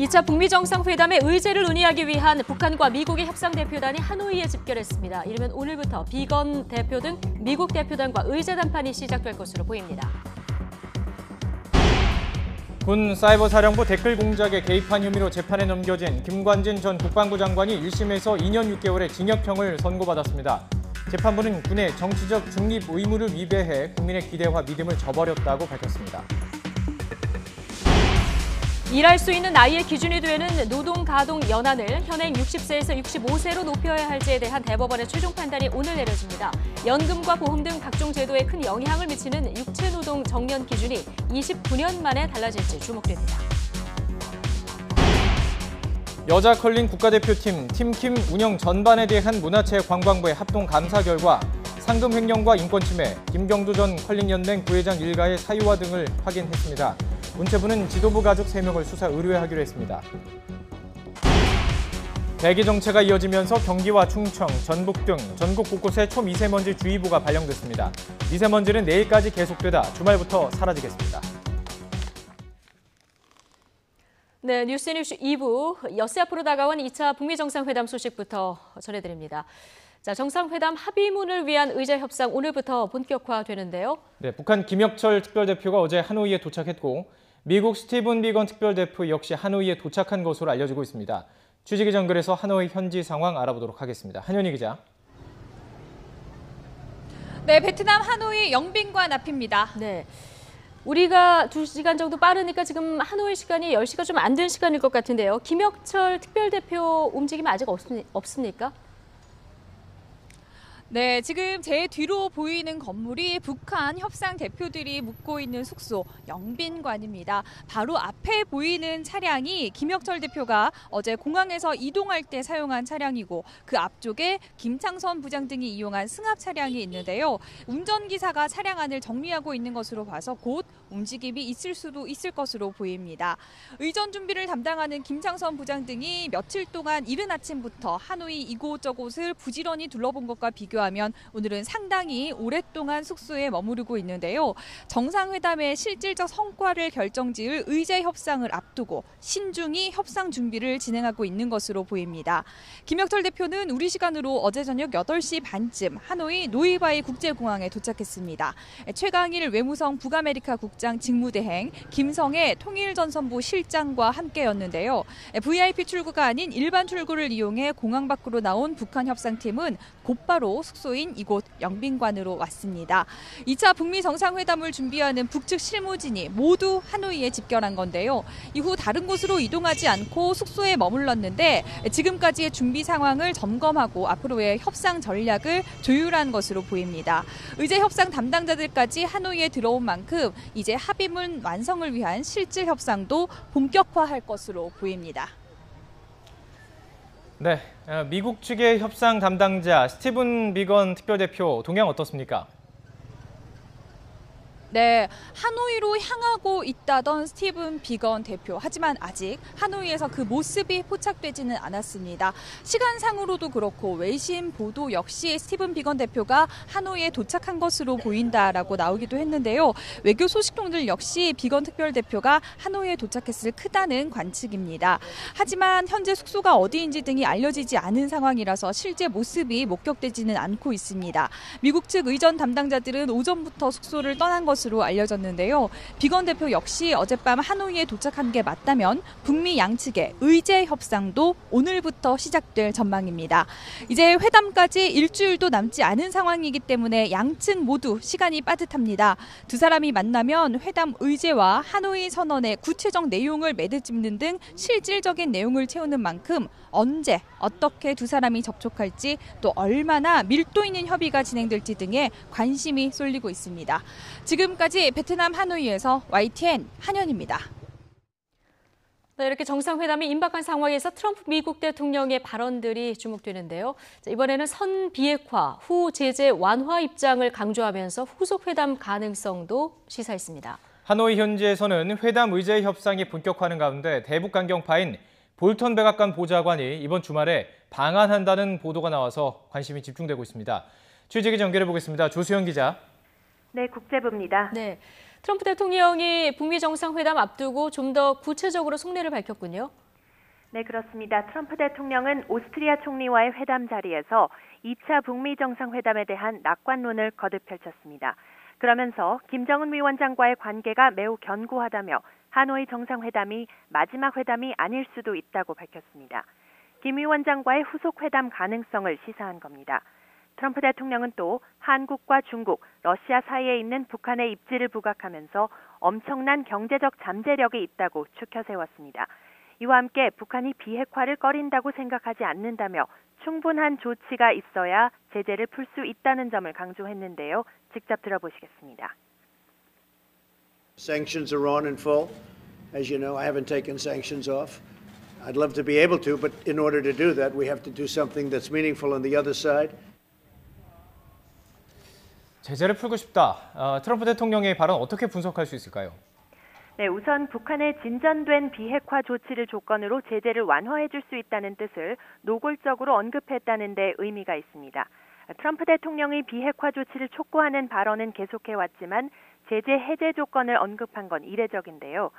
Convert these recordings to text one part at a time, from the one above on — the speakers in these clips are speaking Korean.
2차 북미 정상회담의 의제를 논의하기 위한 북한과 미국의 협상 대표단이 하노이에 집결했습니다. 이르면 오늘부터 비건 대표 등 미국 대표단과 의제談판이 시작될 것으로 보입니다. 군 사이버사령부 댓글 공작에 개입한 혐의로 재판에 넘겨진 김관진 전 국방부 장관이 1심에서 2년 6개월의 징역형을 선고받았습니다. 재판부는 군의 정치적 중립 의무를 위배해 국민의 기대와 믿음을 저버렸다고 밝혔습니다. 일할 수 있는 나이의 기준이 되는 노동가동연한을 현행 60세에서 65세로 높여야 할지에 대한 대법원의 최종 판단이 오늘 내려집니다. 연금과 보험 등 각종 제도에 큰 영향을 미치는 육체노동 정년 기준이 29년 만에 달라질지 주목됩니다. 여자 컬링 국가대표팀 팀킴 운영 전반에 대한 문화체육관광부의 합동 감사 결과 상금 횡령과 인권침해, 김경두 전 컬링연맹 부회장 일가의 사유화 등을 확인했습니다. 문체부는 지도부 가족 3명을 수사 의뢰하기로 했습니다. 대기 정체가 이어지면서 경기와 충청, 전북 등 전국 곳곳에 초미세먼지 주의보가 발령됐습니다. 미세먼지는 내일까지 계속되다 주말부터 사라지겠습니다. 네, 뉴스뉴스 2부, 엿새 앞으로 다가온 2차 북미 정상회담 소식부터 전해드립니다. 자, 정상회담 합의문을 위한 의제 협상 오늘부터 본격화되는데요. 네, 북한 김혁철 특별대표가 어제 하노이에 도착했고 미국 스티븐 비건 특별대표 역시 하노이에 도착한 것으로 알려지고 있습니다. 취재기 연결해서 하노이 현지 상황 알아보도록 하겠습니다. 한현희 기자. 네, 베트남 하노이 영빈관 앞입니다. 네. 우리가 2시간 정도 빠르니까 지금 하노이 시간이 10시가 좀 안 된 시간일 것 같은데요. 김혁철 특별대표 움직임 아직 없습니까? 네, 지금 제 뒤로 보이는 건물이 북한 협상 대표들이 묵고 있는 숙소 영빈관입니다. 바로 앞에 보이는 차량이 김혁철 대표가 어제 공항에서 이동할 때 사용한 차량이고 그 앞쪽에 김창선 부장 등이 이용한 승합 차량이 있는데요. 운전기사가 차량 안을 정리하고 있는 것으로 봐서 곧 움직임이 있을 수도 있을 것으로 보입니다. 의전 준비를 담당하는 김창선 부장 등이 며칠 동안 이른 아침부터 하노이 이곳저곳을 부지런히 둘러본 것과 비교하면 오늘은 상당히 오랫동안 숙소에 머무르고 있는데요. 정상회담의 실질적 성과를 결정지을 의제 협상을 앞두고 신중히 협상 준비를 진행하고 있는 것으로 보입니다. 김혁철 대표는 우리 시간으로 어제 저녁 8시 반쯤 하노이 노이바이 국제공항에 도착했습니다. 최강일 외무성 북아메리카 국장 직무대행, 김성애 통일전선부 실장과 함께였는데요. VIP 출구가 아닌 일반 출구를 이용해 공항 밖으로 나온 북한 협상팀은 곧바로 숙소인 이곳 영빈관으로 왔습니다. 2차 북미 정상회담을 준비하는 북측 실무진이 모두 하노이에 집결한 건데요. 이후 다른 곳으로 이동하지 않고 숙소에 머물렀는데 지금까지의 준비 상황을 점검하고 앞으로의 협상 전략을 조율한 것으로 보입니다. 의제 협상 담당자들까지 하노이에 들어온 만큼 이제 합의문 완성을 위한 실질 협상도 본격화할 것으로 보입니다. 네, 미국 측의 협상 담당자 스티븐 비건 특별대표 동향 어떻습니까? 네, 하노이로 향하고 있다던 스티븐 비건 대표. 하지만 아직 하노이에서 그 모습이 포착되지는 않았습니다. 시간상으로도 그렇고 외신 보도 역시 스티븐 비건 대표가 하노이에 도착한 것으로 보인다라고 나오기도 했는데요. 외교 소식통들 역시 비건 특별대표가 하노이에 도착했을 크다는 관측입니다. 하지만 현재 숙소가 어디인지 등이 알려지지 않은 상황이라서 실제 모습이 목격되지는 않고 있습니다. 미국 측 의전 담당자들은 오전부터 숙소를 떠난 것으로 알려졌는데요. 비건 대표 역시 어젯밤 하노이에 도착한 게 맞다면 북미 양측의 의제 협상도 오늘부터 시작될 전망입니다. 이제 회담까지 일주일도 남지 않은 상황이기 때문에 양측 모두 시간이 빠듯합니다. 두 사람이 만나면 회담 의제와 하노이 선언의 구체적 내용을 매듭짓는 등 실질적인 내용을 채우는 만큼 언제 어떻게 두 사람이 접촉할지 또 얼마나 밀도 있는 협의가 진행될지 등에 관심이 쏠리고 있습니다. 지금까지 베트남 하노이에서 YTN 한현입니다. 네, 이렇게 정상회담이 임박한 상황에서 트럼프 미국 대통령의 발언들이 주목되는데요. 자, 이번에는 선 비핵화, 후 제재 완화 입장을 강조하면서 후속 회담 가능성도 시사했습니다. 하노이 현지에서는 회담 의제 협상이 본격화하는 가운데 대북 강경파인 볼턴 백악관 보좌관이 이번 주말에 방한한다는 보도가 나와서 관심이 집중되고 있습니다. 취재기 연결해 보겠습니다. 조수영 기자. 네, 국제부입니다. 네, 트럼프 대통령이 북미 정상회담 앞두고 좀 더 구체적으로 속내를 밝혔군요. 네, 그렇습니다. 트럼프 대통령은 오스트리아 총리와의 회담 자리에서 2차 북미 정상회담에 대한 낙관론을 거듭 펼쳤습니다. 그러면서 김정은 위원장과의 관계가 매우 견고하다며 하노이 정상회담이 마지막 회담이 아닐 수도 있다고 밝혔습니다. 김 위원장과의 후속 회담 가능성을 시사한 겁니다. 트럼프 대통령은 또 한국과 중국, 러시아 사이에 있는 북한의 입지를 부각하면서 엄청난 경제적 잠재력이 있다고 추켜 세웠습니다. 이와 함께 북한이 비핵화를 꺼린다고 생각하지 않는다며 충분한 조치가 있어야 제재를 풀 수 있다는 점을 강조했는데요. 직접 들어보시겠습니다. Sanctions are on in full. As you know, I haven't taken sanctions off. I'd love to be able to, but in order to do that, we have to do something that's meaningful on the other side. 제재를 풀고 싶다. 트럼프 대통령의 발언 어떻게 분석할 수 있을까요? 네, 우선 북한의 진전된 비핵화 조치를 조건으로 제재를 완화해 줄 수 있다는 뜻을 노골적으로 언급했다는 데 의미가 있습니다. 트럼프 대통령이 비핵화 조치를 촉구하는 발언은 계속해왔지만 제재 해제 조건을 언급한 건 이례적인데요.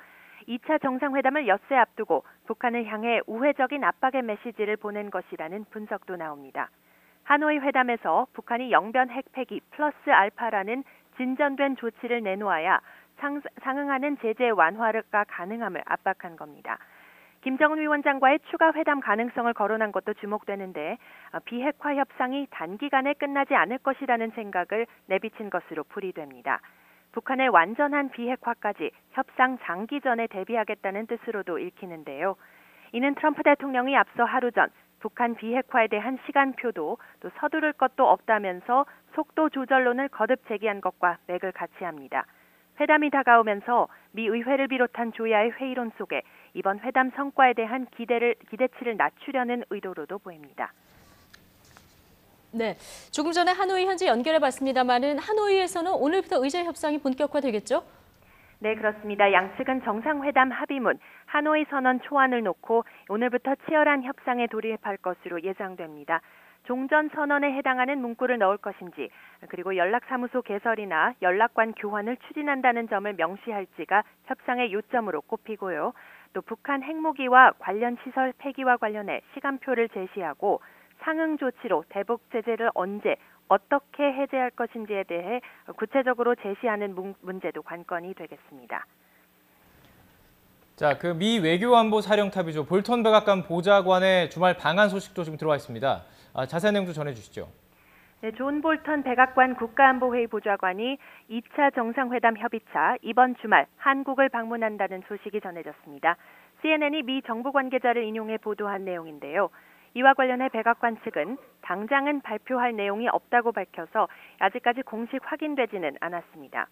2차 정상회담을 엿새 앞두고 북한을 향해 우회적인 압박의 메시지를 보낸 것이라는 분석도 나옵니다. 하노이 회담에서 북한이 영변 핵폐기 플러스 알파라는 진전된 조치를 내놓아야 상응하는 제재 완화가 가능함을 압박한 겁니다. 김정은 위원장과의 추가 회담 가능성을 거론한 것도 주목되는데 비핵화 협상이 단기간에 끝나지 않을 것이라는 생각을 내비친 것으로 풀이됩니다. 북한의 완전한 비핵화까지 협상 장기전에 대비하겠다는 뜻으로도 읽히는데요. 이는 트럼프 대통령이 앞서 하루 전 북한 비핵화에 대한 시간표도 또 서두를 것도 없다면서 속도 조절론을 거듭 제기한 것과 맥을 같이 합니다. 회담이 다가오면서 미 의회를 비롯한 조야의 회의론 속에 이번 회담 성과에 대한 기대치를 낮추려는 의도로도 보입니다. 네, 조금 전에 하노이 현지 연결해봤습니다마는 하노이에서는 오늘부터 의제 협상이 본격화되겠죠? 네, 그렇습니다. 양측은 정상회담 합의문, 하노이 선언 초안을 놓고 오늘부터 치열한 협상에 돌입할 것으로 예상됩니다. 종전 선언에 해당하는 문구를 넣을 것인지, 그리고 연락사무소 개설이나 연락관 교환을 추진한다는 점을 명시할지가 협상의 요점으로 꼽히고요. 또 북한 핵무기와 관련 시설 폐기와 관련해 시간표를 제시하고 상응 조치로 대북 제재를 언제 어떻게 해제할 것인지에 대해 구체적으로 제시하는 문제도 관건이 되겠습니다. 자, 그 미 외교안보사령탑이죠. 볼턴 백악관 보좌관의 주말 방한 소식도 지금 들어와 있습니다. 자세한 내용도 전해주시죠. 네, 존 볼턴 백악관 국가안보회의 보좌관이 2차 정상회담 협의차 이번 주말 한국을 방문한다는 소식이 전해졌습니다. CNN이 미 정부 관계자를 인용해 보도한 내용인데요. 이와 관련해 백악관 측은 당장은 발표할 내용이 없다고 밝혀서 아직까지 공식 확인되지는 않았습니다.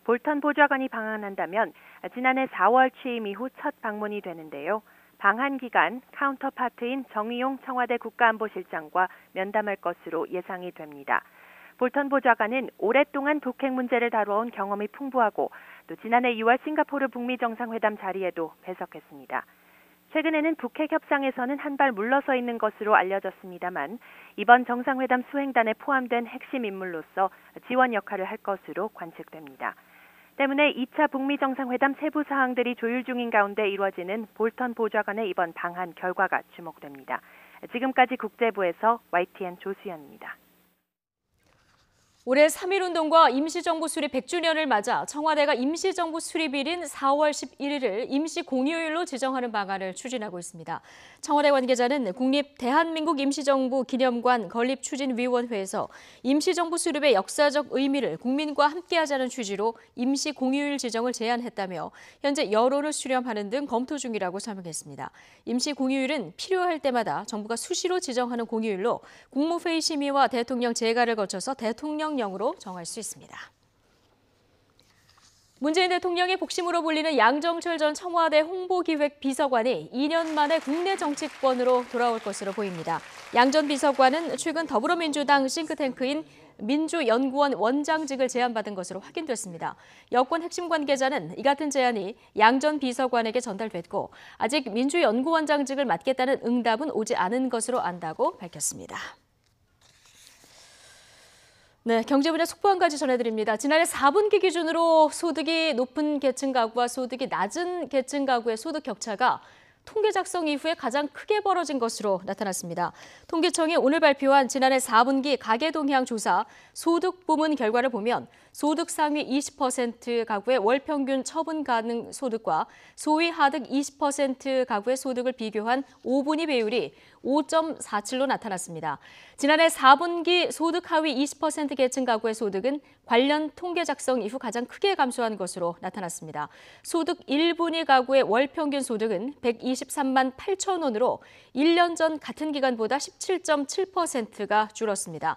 볼턴 보좌관이 방한한다면 지난해 4월 취임 이후 첫 방문이 되는데요. 방한 기간 카운터파트인 정의용 청와대 국가안보실장과 면담할 것으로 예상이 됩니다. 볼턴 보좌관은 오랫동안 북핵 문제를 다뤄온 경험이 풍부하고 또 지난해 6월 싱가포르 북미 정상회담 자리에도 배석했습니다. 최근에는 북핵 협상에서는 한 발 물러서 있는 것으로 알려졌습니다만 이번 정상회담 수행단에 포함된 핵심 인물로서 지원 역할을 할 것으로 관측됩니다. 때문에 2차 북미 정상회담 세부 사항들이 조율 중인 가운데 이루어지는 볼턴 보좌관의 이번 방한 결과가 주목됩니다. 지금까지 국제부에서 YTN 조수연입니다. 올해 3.1운동과 임시정부 수립 100주년을 맞아 청와대가 임시정부 수립일인 4월 11일을 임시공휴일로 지정하는 방안을 추진하고 있습니다. 청와대 관계자는 국립대한민국 임시정부 기념관 건립추진위원회에서 임시정부 수립의 역사적 의미를 국민과 함께하자는 취지로 임시공휴일 지정을 제안했다며 현재 여론을 수렴하는 등 검토 중이라고 설명했습니다. 임시공휴일은 필요할 때마다 정부가 수시로 지정하는 공휴일로 국무회의 심의와 대통령 재가를 거쳐서 대통령령으로 정할 수 있습니다. 문재인 대통령의 복심으로 불리는 양정철 전 청와대 홍보기획비서관이 2년 만에 국내 정치권으로 돌아올 것으로 보입니다. 양 전 비서관은 최근 더불어민주당 싱크탱크인 민주연구원 원장직을 제안받은 것으로 확인됐습니다. 여권 핵심 관계자는 이 같은 제안이 양 전 비서관에게 전달됐고 아직 민주연구원장직을 맡겠다는 응답은 오지 않은 것으로 안다고 밝혔습니다. 네, 경제분야 속보 한 가지 전해드립니다. 지난해 4분기 기준으로 소득이 높은 계층 가구와 소득이 낮은 계층 가구의 소득 격차가 통계 작성 이후에 가장 크게 벌어진 것으로 나타났습니다. 통계청이 오늘 발표한 지난해 4분기 가계 동향 조사 소득 부문 결과를 보면 소득 상위 20% 가구의 월 평균 처분 가능 소득과 소위 하득 20% 가구의 소득을 비교한 5분위 배율이 5.47로 나타났습니다. 지난해 4분기 소득 하위 20% 계층 가구의 소득은 관련 통계 작성 이후 가장 크게 감소한 것으로 나타났습니다. 소득 1분위 가구의 월 평균 소득은 123만 8천 원으로 1년 전 같은 기간보다 17.7%가 줄었습니다.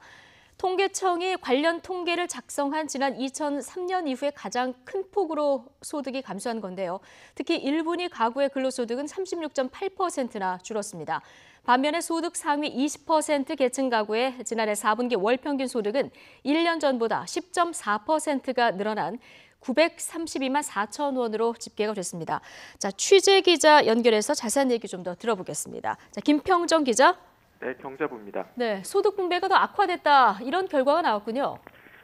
통계청이 관련 통계를 작성한 지난 2003년 이후에 가장 큰 폭으로 소득이 감소한 건데요. 특히 1분위 가구의 근로소득은 36.8%나 줄었습니다. 반면에 소득 상위 20% 계층 가구의 지난해 4분기 월 평균 소득은 1년 전보다 10.4%가 늘어난 932만 4천 원으로 집계가 됐습니다. 자, 취재 기자 연결해서 자세한 얘기 좀 더 들어보겠습니다. 자, 김평정 기자. 네, 경제부입니다. 네, 소득 분배가 더 악화됐다. 이런 결과가 나왔군요.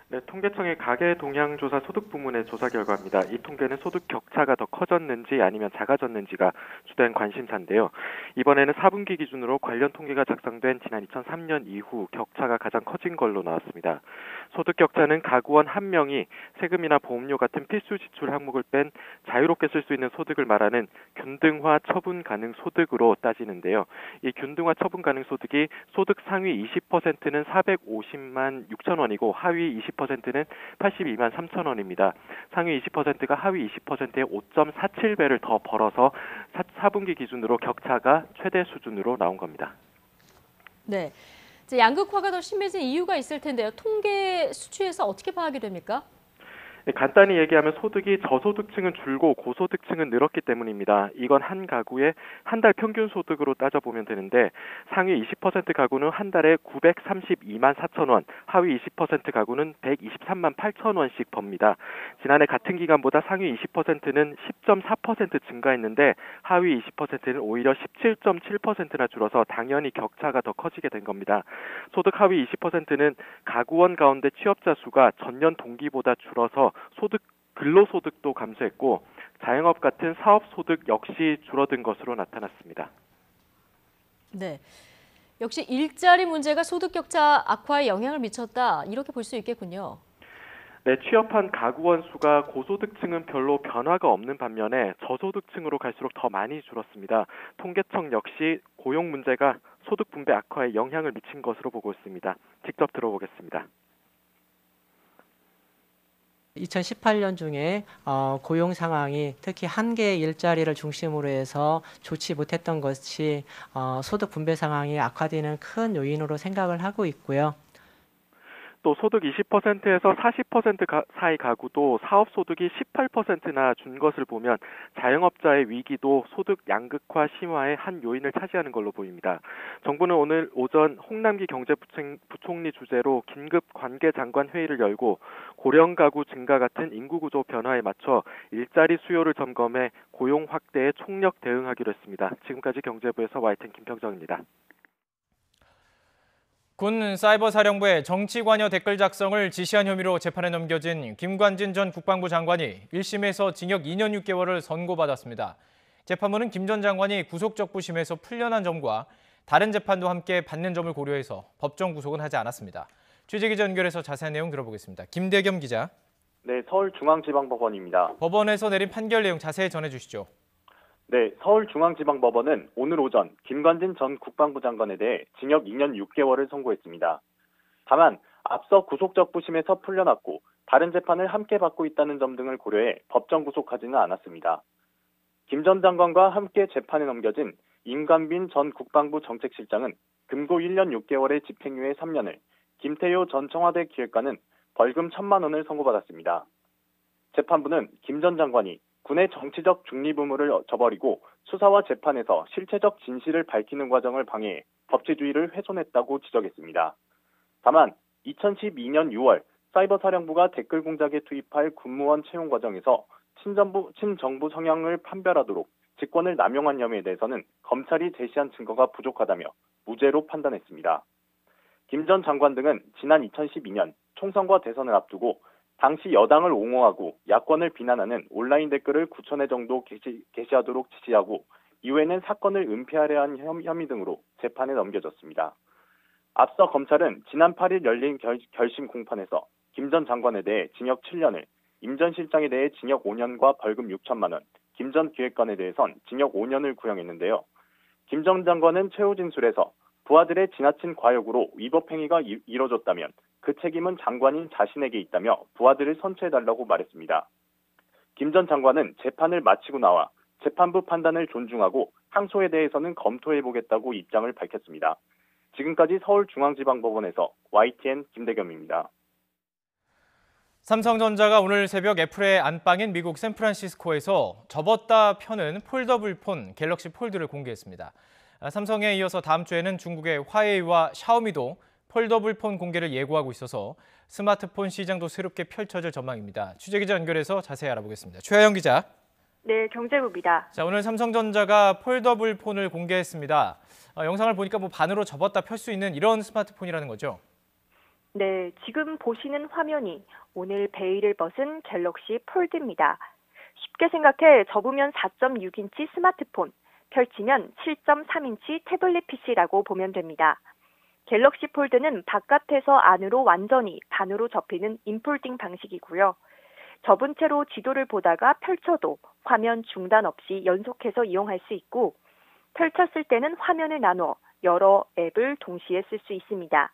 네, 통계청의 가계 동향 조사 소득 부문의 조사 결과입니다. 이 통계는 소득 격차가 더 커졌는지 아니면 작아졌는지가 주된 관심사인데요. 이번에는 4분기 기준으로 관련 통계가 작성된 지난 2003년 이후 격차가 가장 커진 걸로 나왔습니다. 소득 격차는 가구원 한 명이 세금이나 보험료 같은 필수 지출 항목을 뺀 자유롭게 쓸 수 있는 소득을 말하는 균등화 처분 가능 소득으로 따지는데요. 이 균등화 처분 가능 소득이 소득 상위 20%는 450만 6천 원이고 하위 20%는 82만 3천 원입니다. 상위 20%가 하위 20%의 5.47배를 더 벌어서 4분기 기준으로 격차가 최대 수준으로 나온 겁니다. 네, 이제 양극화가 더 심해진 이유가 있을 텐데요. 통계 수치에서 어떻게 파악이 됩니까? 네, 간단히 얘기하면 소득이 저소득층은 줄고 고소득층은 늘었기 때문입니다. 이건 한 가구의 한 달 평균 소득으로 따져보면 되는데 상위 20% 가구는 한 달에 932만 4천 원, 하위 20% 가구는 123만 8천 원씩 법니다. 지난해 같은 기간보다 상위 20%는 10.4% 증가했는데 하위 20%는 오히려 17.7%나 줄어서 당연히 격차가 더 커지게 된 겁니다. 소득 하위 20%는 가구원 가운데 취업자 수가 전년 동기보다 줄어서 근로소득도 감소했고 자영업 같은 사업소득 역시 줄어든 것으로 나타났습니다. 네, 역시 일자리 문제가 소득 격차 악화에 영향을 미쳤다. 이렇게 볼 수 있겠군요. 네, 취업한 가구원 수가 고소득층은 별로 변화가 없는 반면에 저소득층으로 갈수록 더 많이 줄었습니다. 통계청 역시 고용 문제가 소득 분배 악화에 영향을 미친 것으로 보고 있습니다. 직접 들어보겠습니다. 2018년 중에 고용 상황이 특히 한 개의 일자리를 중심으로 해서 좋지 못했던 것이 소득 분배 상황이 악화되는 큰 요인으로 생각을 하고 있고요. 또 소득 20%에서 40% 사이 가구도 사업 소득이 18%나 준 것을 보면 자영업자의 위기도 소득 양극화 심화의 한 요인을 차지하는 걸로 보입니다. 정부는 오늘 오전 홍남기 경제부총리 주재로 긴급 관계장관 회의를 열고 고령 가구 증가 같은 인구 구조 변화에 맞춰 일자리 수요를 점검해 고용 확대에 총력 대응하기로 했습니다. 지금까지 경제부에서 와이튼 김평정입니다. 군 사이버사령부의 정치관여 댓글 작성을 지시한 혐의로 재판에 넘겨진 김관진 전 국방부 장관이 1심에서 징역 2년 6개월을 선고받았습니다. 재판부는 김 전 장관이 구속적부심에서 풀려난 점과 다른 재판도 함께 받는 점을 고려해서 법정 구속은 하지 않았습니다. 취재기자 연결해서 자세한 내용 들어보겠습니다. 김대겸 기자. 네, 서울중앙지방법원입니다. 법원에서 내린 판결 내용 자세히 전해주시죠. 네, 서울중앙지방법원은 오늘 오전 김관진 전 국방부 장관에 대해 징역 2년 6개월을 선고했습니다. 다만 앞서 구속적부심에서 풀려났고 다른 재판을 함께 받고 있다는 점 등을 고려해 법정 구속하지는 않았습니다. 김 전 장관과 함께 재판에 넘겨진 임관빈 전 국방부 정책실장은 금고 1년 6개월의 집행유예 3년을, 김태효 전 청와대 기획관은 벌금 1,000만 원을 선고받았습니다. 재판부는 김 전 장관이 군의 정치적 중립 의무를 저버리고 수사와 재판에서 실체적 진실을 밝히는 과정을 방해해 법치주의를 훼손했다고 지적했습니다. 다만 2012년 6월 사이버사령부가 댓글 공작에 투입할 군무원 채용 과정에서 친정부 성향을 판별하도록 직권을 남용한 혐의에 대해서는 검찰이 제시한 증거가 부족하다며 무죄로 판단했습니다. 김 전 장관 등은 지난 2012년 총선과 대선을 앞두고 당시 여당을 옹호하고 야권을 비난하는 온라인 댓글을 9,000회 정도 게시하도록 지시하고 이후에는 사건을 은폐하려 한 혐의 등으로 재판에 넘겨졌습니다. 앞서 검찰은 지난 8일 열린 결심 공판에서 김 전 장관에 대해 징역 7년을, 임 전 실장에 대해 징역 5년과 벌금 6천만 원, 김 전 기획관에 대해선 징역 5년을 구형했는데요. 김 전 장관은 최후 진술에서 부하들의 지나친 과욕으로 위법 행위가 이뤄졌다면 그 책임은 장관인 자신에게 있다며 부하들을 선처해달라고 말했습니다. 김 전 장관은 재판을 마치고 나와 재판부 판단을 존중하고 항소에 대해서는 검토해보겠다고 입장을 밝혔습니다. 지금까지 서울중앙지방법원에서 YTN 김대겸입니다. 삼성전자가 오늘 새벽 애플의 안방인 미국 샌프란시스코에서 접었다 펴는 폴더블 폰 갤럭시 폴드를 공개했습니다. 삼성에 이어서 다음 주에는 중국의 화웨이와 샤오미도 폴더블 폰 공개를 예고하고 있어서 스마트폰 시장도 새롭게 펼쳐질 전망입니다. 취재기자 연결해서 자세히 알아보겠습니다. 최하영 기자. 네, 경제부입니다. 자, 오늘 삼성전자가 폴더블 폰을 공개했습니다. 영상을 보니까 반으로 접었다 펼 수 있는 이런 스마트폰이라는 거죠? 네, 지금 보시는 화면이 오늘 베일을 벗은 갤럭시 폴드입니다. 쉽게 생각해 접으면 4.6인치 스마트폰, 펼치면 7.3인치 태블릿 PC라고 보면 됩니다. 갤럭시 폴드는 바깥에서 안으로 완전히 반으로 접히는 인폴딩 방식이고요. 접은 채로 지도를 보다가 펼쳐도 화면 중단 없이 연속해서 이용할 수 있고, 펼쳤을 때는 화면을 나눠 여러 앱을 동시에 쓸 수 있습니다.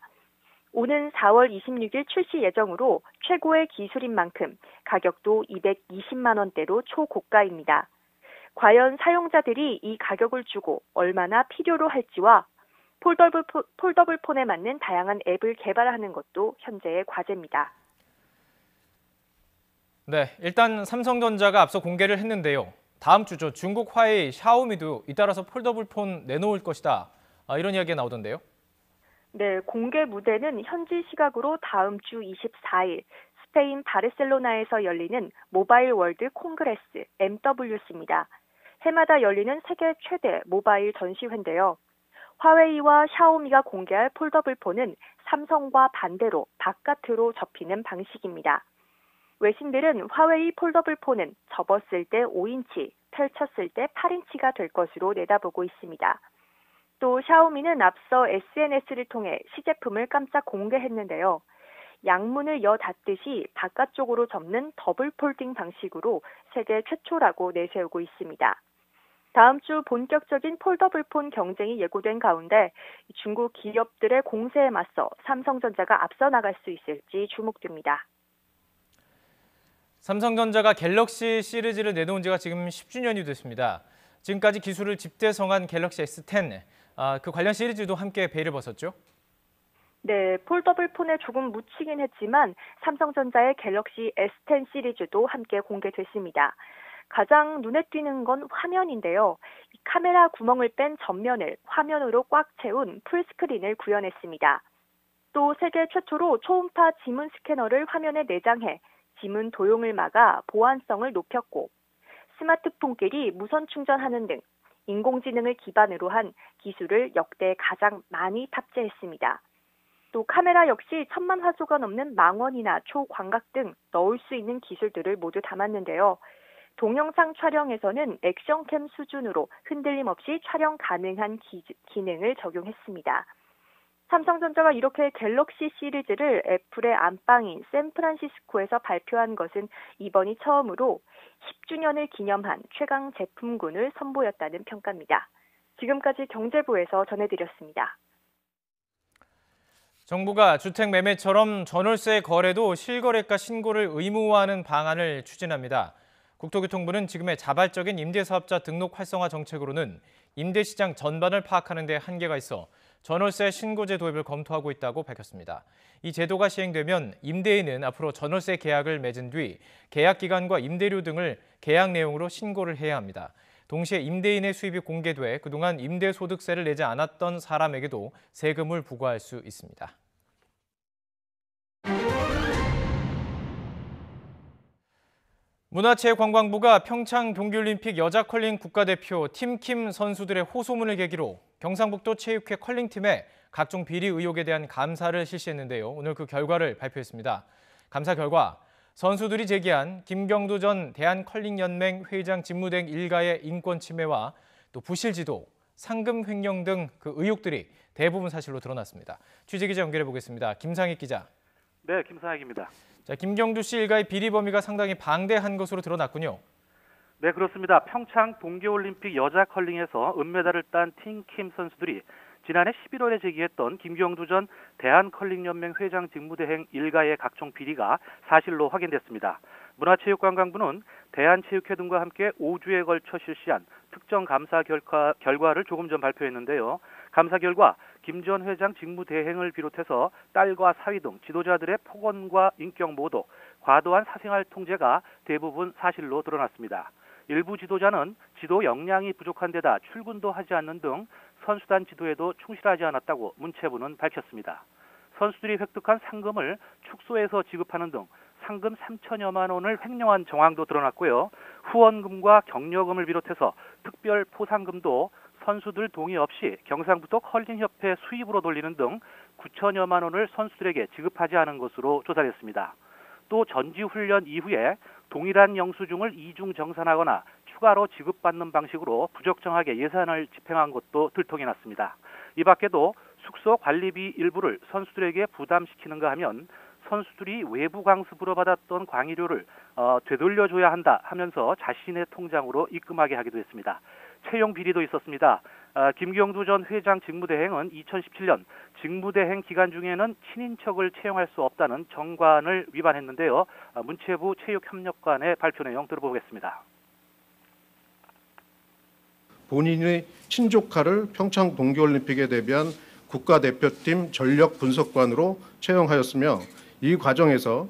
오는 4월 26일 출시 예정으로 최고의 기술인 만큼 가격도 220만 원대로 초고가입니다. 과연 사용자들이 이 가격을 주고 얼마나 필요로 할지와 폴더블 폰에 맞는 다양한 앱을 개발하는 것도 현재의 과제입니다. 네, 일단 삼성전자가 앞서 공개를 했는데요. 다음 주죠. 중국 화웨이, 샤오미도 잇따라서 폴더블 폰 내놓을 것이다. 이런 이야기가 나오던데요. 네, 공개 무대는 현지 시각으로 다음 주 24일 스페인 바르셀로나에서 열리는 모바일 월드 콩그레스 MWC입니다. 해마다 열리는 세계 최대 모바일 전시회인데요. 화웨이와 샤오미가 공개할 폴더블 폰은 삼성과 반대로 바깥으로 접히는 방식입니다. 외신들은 화웨이 폴더블 폰은 접었을 때 5인치, 펼쳤을 때 8인치가 될 것으로 내다보고 있습니다. 또 샤오미는 앞서 SNS를 통해 시제품을 깜짝 공개했는데요. 양문을 여 닫듯이 바깥쪽으로 접는 더블 폴딩 방식으로 세계 최초라고 내세우고 있습니다. 다음 주 본격적인 폴더블 폰 경쟁이 예고된 가운데 중국 기업들의 공세에 맞서 삼성전자가 앞서 나갈 수 있을지 주목됩니다. 삼성전자가 갤럭시 시리즈를 내놓은 지가 지금 10주년이 됐습니다. 지금까지 기술을 집대성한 갤럭시 S10, 그 관련 시리즈도 함께 베일을 벗었죠? 네, 폴더블 폰에 조금 묻히긴 했지만 삼성전자의 갤럭시 S10 시리즈도 함께 공개됐습니다. 가장 눈에 띄는 건 화면인데요. 카메라 구멍을 뺀 전면을 화면으로 꽉 채운 풀스크린을 구현했습니다. 또 세계 최초로 초음파 지문 스캐너를 화면에 내장해 지문 도용을 막아 보안성을 높였고, 스마트폰끼리 무선 충전하는 등 인공지능을 기반으로 한 기술을 역대 가장 많이 탑재했습니다. 또 카메라 역시 1000만 화소가 넘는 망원이나 초광각 등 넣을 수 있는 기술들을 모두 담았는데요. 동영상 촬영에서는 액션캠 수준으로 흔들림 없이 촬영 가능한 기능을 적용했습니다. 삼성전자가 이렇게 갤럭시 시리즈를 애플의 안방인 샌프란시스코에서 발표한 것은 이번이 처음으로 10주년을 기념한 최강 제품군을 선보였다는 평가입니다. 지금까지 경제부에서 전해드렸습니다. 정부가 주택 매매처럼 전월세 거래도 실거래가 신고를 의무화하는 방안을 추진합니다. 국토교통부는 지금의 자발적인 임대사업자 등록 활성화 정책으로는 임대시장 전반을 파악하는 데 한계가 있어 전월세 신고제 도입을 검토하고 있다고 밝혔습니다. 이 제도가 시행되면 임대인은 앞으로 전월세 계약을 맺은 뒤 계약 기간과 임대료 등을 계약 내용으로 신고를 해야 합니다. 동시에 임대인의 수입이 공개돼 그동안 임대소득세를 내지 않았던 사람에게도 세금을 부과할 수 있습니다. 문화체육관광부가 평창 동계올림픽 여자 컬링 국가대표 팀킴 선수들의 호소문을 계기로 경상북도 체육회 컬링팀에 각종 비리 의혹에 대한 감사를 실시했는데요. 오늘 그 결과를 발표했습니다. 감사 결과 선수들이 제기한 김경도 전 대한컬링연맹 회장 직무대행 일가의 인권 침해와 또 부실 지도, 상금 횡령 등 그 의혹들이 대부분 사실로 드러났습니다. 취재기자 연결해 보겠습니다. 김상익 기자. 네, 김상익입니다. 자, 김경주 씨 일가의 비리 범위가 상당히 방대한 것으로 드러났군요. 네, 그렇습니다. 평창 동계올림픽 여자 컬링에서 은메달을 딴 팀킴 선수들이 지난해 11월에 제기했던 김경주 전 대한컬링연맹 회장 직무대행 일가의 각종 비리가 사실로 확인됐습니다. 문화체육관광부는 대한체육회 등과 함께 5주에 걸쳐 실시한 특정 감사 결과를 조금 전 발표했는데요. 감사 결과 김 전 회장 직무대행을 비롯해서 딸과 사위 등 지도자들의 폭언과 인격 모독, 과도한 사생활 통제가 대부분 사실로 드러났습니다. 일부 지도자는 지도 역량이 부족한 데다 출근도 하지 않는 등 선수단 지도에도 충실하지 않았다고 문체부는 밝혔습니다. 선수들이 획득한 상금을 축소해서 지급하는 등 상금 3천여만 원을 횡령한 정황도 드러났고요. 후원금과 격려금을 비롯해서 특별 포상금도 선수들 동의 없이 경상북도 컬링협회 수입으로 돌리는 등 9천여만 원을 선수들에게 지급하지 않은 것으로 조사됐습니다. 또 전지훈련 이후에 동일한 영수증을 이중 정산하거나 추가로 지급받는 방식으로 부적정하게 예산을 집행한 것도 들통이 났습니다. 이 밖에도 숙소 관리비 일부를 선수들에게 부담시키는가 하면 선수들이 외부 강습으로 받았던 강의료를 되돌려줘야 한다 하면서 자신의 통장으로 입금하게 하기도 했습니다. 채용 비리도 있었습니다. 김경주 전 회장 직무대행은 2017년 직무대행 기간 중에는 친인척을 채용할 수 없다는 정관을 위반했는데요. 문체부 체육협력관의 발표 내용 들어보겠습니다. 본인의 친조카를 평창 동계올림픽에 대비한 국가대표팀 전력 분석관으로 채용하였으며 이 과정에서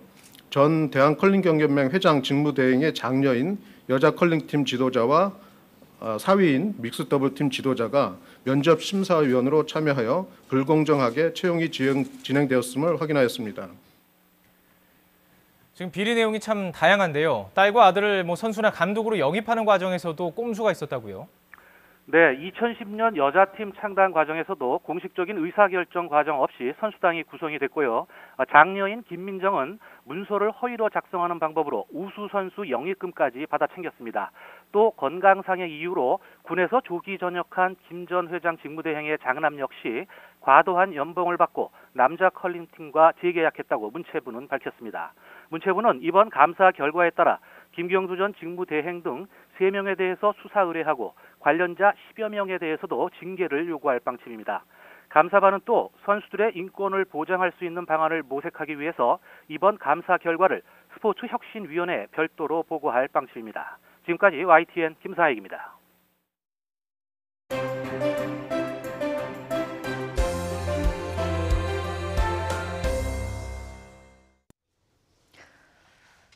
전 대한컬링경연맹 회장 직무대행의 장녀인 여자 컬링팀 지도자와 사위인 믹스더블팀 지도자가 면접 심사위원으로 참여하여 불공정하게 채용이 진행되었음을 확인하였습니다. 지금 비리 내용이 참 다양한데요. 딸과 아들을 선수나 감독으로 영입하는 과정에서도 꼼수가 있었다고요? 네, 2010년 여자팀 창단 과정에서도 공식적인 의사결정 과정 없이 선수단이 구성이 됐고요. 장녀인 김민정은 문서를 허위로 작성하는 방법으로 우수 선수 영입금까지 받아 챙겼습니다. 또 건강상의 이유로 군에서 조기 전역한 김 전 회장 직무대행의 장남 역시 과도한 연봉을 받고 남자 컬링팀과 재계약했다고 문체부는 밝혔습니다. 문체부는 이번 감사 결과에 따라 김경주 전 직무대행 등 3명에 대해서 수사 의뢰하고 관련자 10여 명에 대해서도 징계를 요구할 방침입니다. 감사반은 또 선수들의 인권을 보장할 수 있는 방안을 모색하기 위해서 이번 감사 결과를 스포츠혁신위원회에 별도로 보고할 방침입니다. 지금까지 YTN 김상익입니다.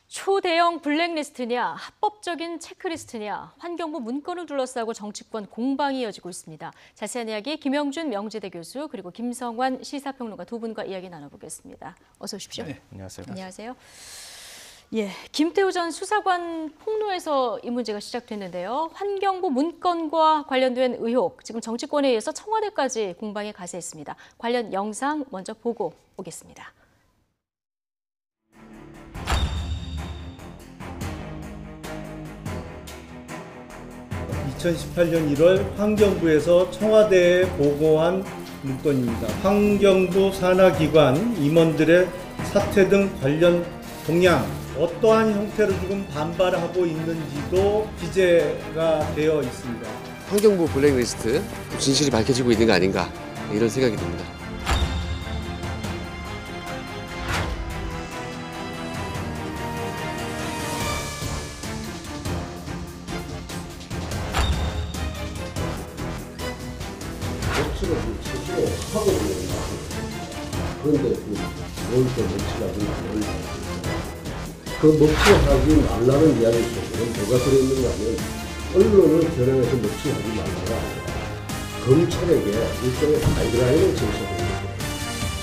초대형 블랙리스트냐, 합법적인 체크리스트냐, 환경부 문건을 둘러싸고 정치권 공방이 이어지고 있습니다. 자세한 이야기 김영준 명지대 교수 그리고 김성환 시사평론가 두 분과 이야기 나눠보겠습니다. 어서 오십시오. 네, 안녕하세요. 안녕하세요. 예, 김태우 전 수사관 폭로에서 이 문제가 시작됐는데요. 환경부 문건과 관련된 의혹, 지금 정치권에 의해서 청와대까지 공방에 가세했습니다. 관련 영상 먼저 보고 오겠습니다. 2018년 1월 환경부에서 청와대에 보고한 문건입니다. 환경부 산하기관 임원들의 사퇴 등 관련 동향, 어떠한 형태로 지금 반발하고 있는지도 기재가 되어 있습니다. 환경부 블랙리스트 진실이 밝혀지고 있는 거 아닌가 이런 생각이 듭니다. 그런데 뭘또 먹칠하지 그 먹칠하지 말라는 이야기 속에는 뭐가 들어있는가 하면 언론을 겨냥해서 먹칠하지 말라가 아니라 검찰에게 일종의 가이드라인을 제시합니다.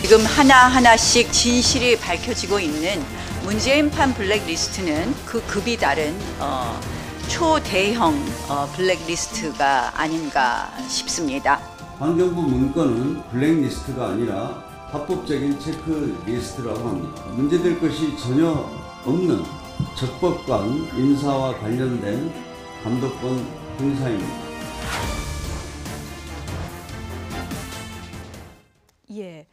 지금 하나하나씩 진실이 밝혀지고 있는 문재인판 블랙리스트는 그 급이 다른 초대형 블랙리스트가 아닌가 싶습니다. 환경부 문건은 블랙리스트가 아니라 합법적인 체크리스트라고 합니다. 문제될 것이 전혀 없는 적법관 인사와 관련된 감독권 행사입니다. 예.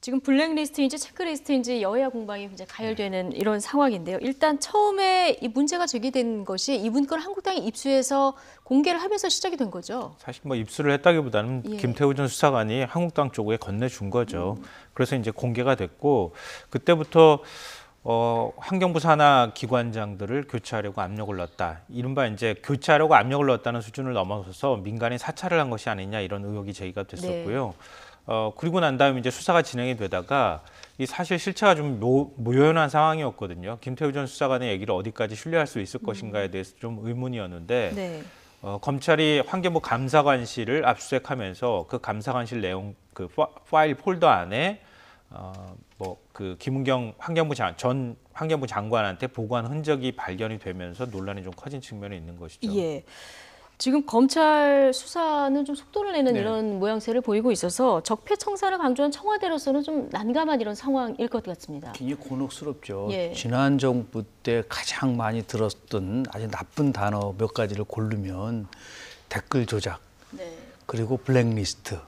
지금 블랙리스트인지 체크리스트인지 여야 공방이 이제 가열되는 이런 상황인데요. 일단 처음에 이 문제가 제기된 것이 이분 건 한국당이 입수해서 공개를 하면서 시작이 된 거죠. 사실 뭐 입수를 했다기보다는 예. 김태우 전 수사관이 한국당 쪽에 건네준 거죠. 그래서 이제 공개가 됐고 그때부터 환경부 산하 기관장들을 교체하려고 압력을 넣었다. 이른바 이제 교체하려고 압력을 넣었다는 수준을 넘어서서 민간인 사찰을 한 것이 아니냐 이런 의혹이 제기가 됐었고요. 그리고 난 다음에 이제 수사가 진행이 되다가 이 사실 실체가 좀 모연한 상황이었거든요. 김태우 전 수사관의 얘기를 어디까지 신뢰할 수 있을 것인가에 대해서 좀 의문이었는데 네. 검찰이 환경부 감사관실을 압수수색하면서 그 감사관실 내용 그 파일 폴더 안에 그 김은경 전 환경부 장관한테 보고한 흔적이 발견이 되면서 논란이 좀 커진 측면이 있는 것이죠. 예. 지금 검찰 수사는 좀 속도를 내는 네. 이런 모양새를 보이고 있어서 적폐청산을 강조한 청와대로서는 좀 난감한 이런 상황일 것 같습니다. 굉장히 곤혹스럽죠. 예. 지난 정부 때 가장 많이 들었던 아주 나쁜 단어 몇 가지를 고르면 댓글 조작, 그리고 블랙리스트,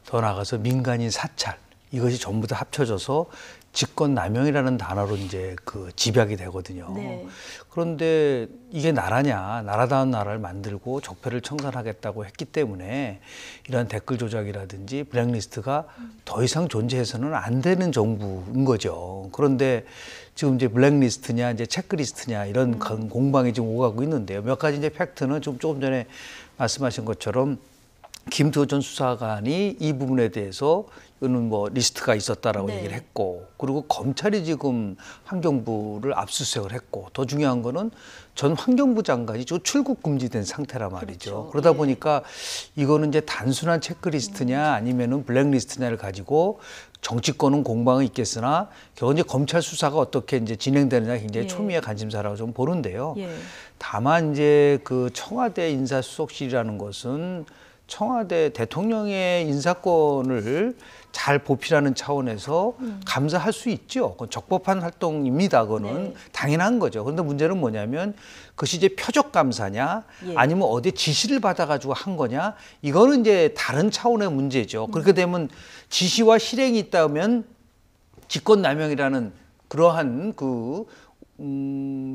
더 나아가서 민간인 사찰, 이것이 전부 다 합쳐져서 직권남용이라는 단어로 이제 그 집약이 되거든요. 네. 그런데 이게 나라냐, 나라다운 나라를 만들고 적폐를 청산하겠다고 했기 때문에 이러한 댓글 조작이라든지 블랙리스트가 더 이상 존재해서는 안 되는 정부인 거죠. 그런데 지금 이제 블랙리스트냐, 이제 체크리스트냐 이런 공방이 지금 오가고 있는데요. 몇 가지 이제 팩트는 조금 전에 말씀하신 것처럼 김태우 전 수사관이 이 부분에 대해서 이거는 뭐 리스트가 있었다라고 네. 얘기를 했고, 그리고 검찰이 지금 환경부를 압수수색을 했고, 더 중요한 거는 전 환경부 장관이 저 출국 금지된 상태란 말이죠. 그렇죠. 그러다 보니까 이거는 이제 단순한 체크리스트냐 아니면은 블랙리스트냐를 가지고 정치권은 공방이 있겠으나 결국 이제 검찰 수사가 어떻게 이제 진행되느냐 굉장히 예. 초미의 관심사라고 좀 보는데요. 예. 다만 이제 그 청와대 인사수석실이라는 것은 청와대 대통령의 인사권을 잘 보필하는 차원에서 감사할 수 있죠. 그건 적법한 활동입니다. 그거는 네. 당연한 거죠. 그런데 문제는 뭐냐면 그것이 이제 표적 감사냐 예. 아니면 어디 지시를 받아가지고 한 거냐, 이거는 이제 다른 차원의 문제죠. 그렇게 되면 지시와 실행이 있다면 직권남용이라는 그러한 그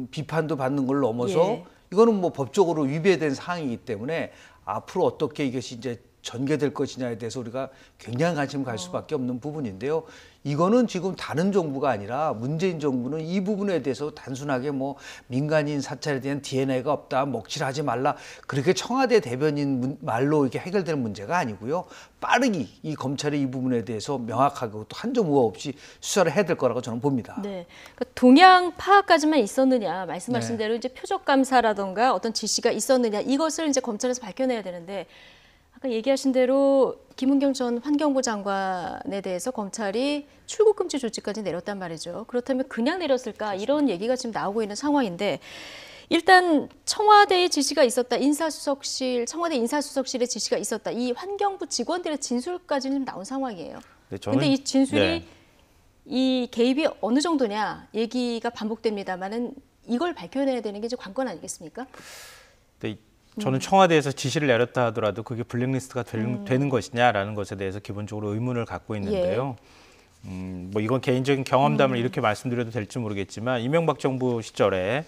비판도 받는 걸 넘어서 예. 이거는 뭐 법적으로 위배된 사항이기 때문에 앞으로 어떻게 이것이 이제 전개될 것이냐에 대해서 우리가 굉장히 관심을 갈 수밖에 없는 부분인데요. 이거는 지금 다른 정부가 아니라 문재인 정부는 이 부분에 대해서 단순하게 뭐 민간인 사찰에 대한 DNA가 없다, 먹칠하지 말라, 그렇게 청와대 대변인 말로 이렇게 해결될 문제가 아니고요. 빠르게 이 검찰이 이 부분에 대해서 명확하게 또 한 점 우호 없이 수사를 해야 될 거라고 저는 봅니다. 네, 그러니까 동향 파악까지만 있었느냐, 말씀하신 네. 대로 이제 표적 감사라던가 어떤 지시가 있었느냐, 이것을 이제 검찰에서 밝혀내야 되는데, 아까 얘기하신 대로 김은경 전 환경부 장관에 대해서 검찰이 출국 금지 조치까지 내렸단 말이죠. 그렇다면 그냥 내렸을까, 이런 얘기가 지금 나오고 있는 상황인데, 일단 청와대의 지시가 있었다, 청와대 인사수석실의 지시가 있었다, 이 환경부 직원들의 진술까지는 좀 나온 상황이에요. 그런데 이 진술이 이 개입이 어느 정도냐 얘기가 반복됩니다만은 이걸 밝혀내야 되는 게 이제 관건 아니겠습니까? 네, 저는 청와대에서 지시를 내렸다 하더라도 그게 블랙리스트가 되는 것이냐라는 것에 대해서 기본적으로 의문을 갖고 있는데요. 뭐 이건 개인적인 경험담을 이렇게 말씀드려도 될지 모르겠지만 이명박 정부 시절에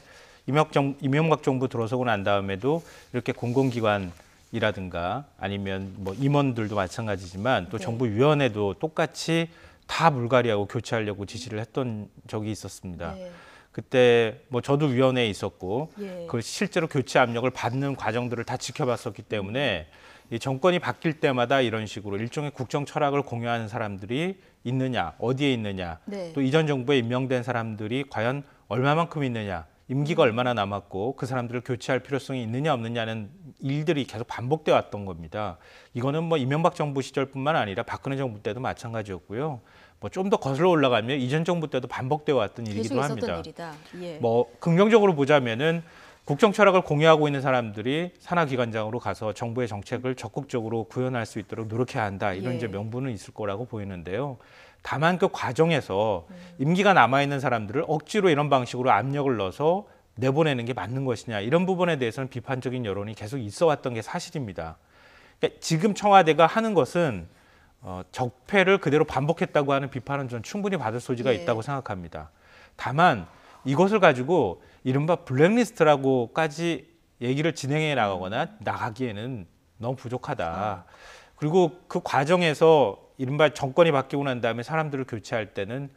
이명박 정부 들어서고 난 다음에도 이렇게 공공기관이라든가 아니면 뭐 임원들도 마찬가지지만 또 정부위원회도 똑같이 다 물갈이하고 교체하려고 지시를 했던 적이 있었습니다. 그때 뭐 저도 위원회에 있었고 그 실제로 교체 압력을 받는 과정들을 다 지켜봤었기 때문에 이 정권이 바뀔 때마다 이런 식으로 일종의 국정 철학을 공유하는 사람들이 있느냐, 어디에 있느냐, 또 이전 정부에 임명된 사람들이 과연 얼마만큼 있느냐, 임기가 얼마나 남았고 그 사람들을 교체할 필요성이 있느냐 없느냐는 일들이 계속 반복돼 왔던 겁니다. 이거는 뭐 이명박 정부 시절뿐만 아니라 박근혜 정부 때도 마찬가지였고요. 뭐 좀 더 거슬러 올라가면 이전 정부 때도 반복돼 왔던 일이기도 합니다. 일이다. 예. 뭐 긍정적으로 보자면은 국정 철학을 공유하고 있는 사람들이 산하기관장으로 가서 정부의 정책을 적극적으로 구현할 수 있도록 노력해야 한다. 이런 이제 명분은 있을 거라고 보이는데요. 다만 그 과정에서 임기가 남아있는 사람들을 억지로 이런 방식으로 압력을 넣어서 내보내는 게 맞는 것이냐, 이런 부분에 대해서는 비판적인 여론이 계속 있어 왔던 게 사실입니다. 그러니까 지금 청와대가 하는 것은 적폐를 그대로 반복했다고 하는 비판은 전 충분히 받을 소지가 있다고 생각합니다. 다만 이것을 가지고 이른바 블랙리스트라고까지 얘기를 진행해 나가기에는 너무 부족하다. 그리고 그 과정에서 이른바 정권이 바뀌고 난 다음에 사람들을 교체할 때는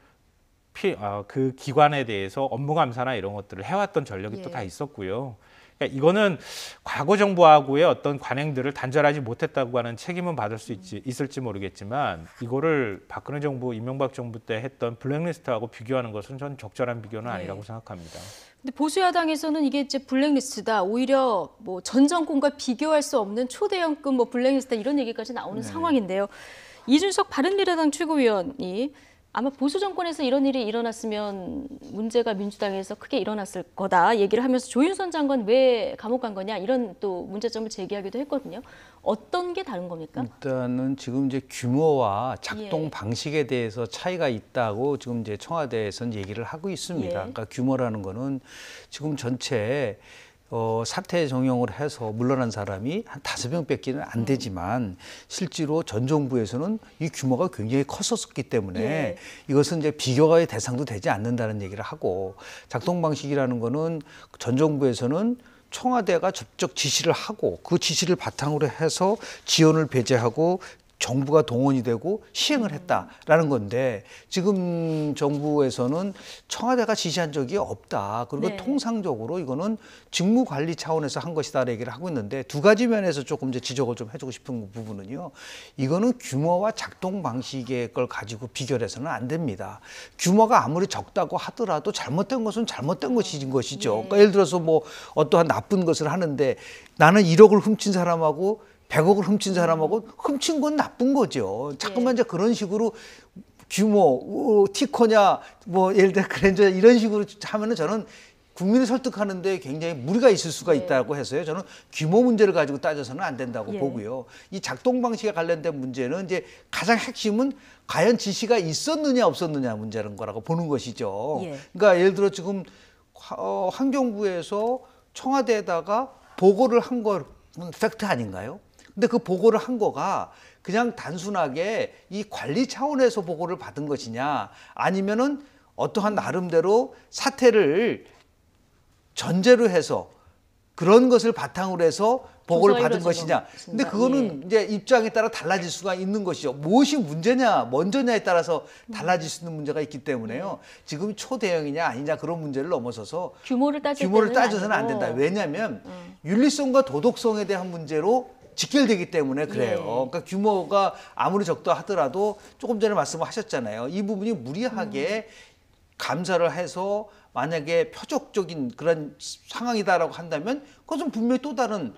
그 기관에 대해서 업무 감사나 이런 것들을 해왔던 전력이 또 다 있었고요. 그러니까 이거는 과거 정부하고의 어떤 관행들을 단절하지 못했다고 하는 책임은 받을 수 있을지 모르겠지만 이거를 박근혜 정부, 이명박 정부 때 했던 블랙리스트하고 비교하는 것은 전 적절한 비교는 아니라고 생각합니다. 근데 보수 야당에서는 이게 이제 블랙리스트다. 오히려 뭐 전 정권과 비교할 수 없는 초대형급 뭐 블랙리스트다 이런 얘기까지 나오는 상황인데요. 이준석 바른미래당 최고위원이 아마 보수 정권에서 이런 일이 일어났으면 문제가 민주당에서 크게 일어났을 거다 얘기를 하면서 조윤선 장관 왜 감옥 간 거냐 이런 또 문제점을 제기하기도 했거든요. 어떤 게 다른 겁니까? 일단은 지금 이제 규모와 작동 방식에 대해서 차이가 있다고 지금 이제 청와대에서는 얘기를 하고 있습니다. 그러니까 규모라는 거는 지금 전체 사퇴 정용을 해서 물러난 사람이 한 5명밖에는 안 되지만 실제로 전 정부에서는 이 규모가 굉장히 컸었기 때문에 이것은 이제 비교가의 대상도 되지 않는다는 얘기를 하고 작동 방식이라는 거는 전 정부에서는 청와대가 적극 지시를 하고 그 지시를 바탕으로 해서 지원을 배제하고 정부가 동원이 되고 시행을 했다라는 건데 지금 정부에서는 청와대가 지시한 적이 없다. 그리고 통상적으로 이거는 직무관리 차원에서 한 것이다 얘기를 하고 있는데 두 가지 면에서 조금 이제 지적을 좀 해주고 싶은 부분은요. 이거는 규모와 작동 방식의 걸 가지고 비교해서는 안 됩니다. 규모가 아무리 적다고 하더라도 잘못된 것은 잘못된 것인 것이죠. 그러니까 예를 들어서 뭐 어떠한 나쁜 것을 하는데 나는 1억을 훔친 사람하고 100억을 훔친 사람하고 훔친 건 나쁜 거죠. 자꾸만 이제 그런 식으로 규모, 티코냐, 뭐 예를 들어 그랜저 이런 식으로 하면은 저는 국민을 설득하는데 굉장히 무리가 있을 수가 있다고 해서요. 저는 규모 문제를 가지고 따져서는 안 된다고 보고요. 이 작동 방식에 관련된 문제는 이제 가장 핵심은 과연 지시가 있었느냐 없었느냐 문제라는 거라고 보는 것이죠. 그러니까 예를 들어 지금 환경부에서 청와대에다가 보고를 한 건 팩트 아닌가요? 근데 그 보고를 한 거가 그냥 단순하게 이 관리 차원에서 보고를 받은 것이냐 아니면은 어떠한 나름대로 사태를 전제로 해서 그런 것을 바탕으로 해서 보고를 받은 것이냐. 근데 그거는 이제 입장에 따라 달라질 수가 있는 것이죠. 무엇이 문제냐, 먼저냐에 따라서 달라질 수 있는 문제가 있기 때문에요. 지금 초대형이냐 아니냐 그런 문제를 넘어서서 규모를 따져서는 안 된다. 왜냐하면 윤리성과 도덕성에 대한 문제로 직결되기 때문에 그래요. 그러니까 규모가 아무리 적다 하더라도 조금 전에 말씀을 하셨잖아요. 이 부분이 무리하게 감사를 해서 만약에 표적적인 그런 상황이다라고 한다면 그것은 분명히 또 다른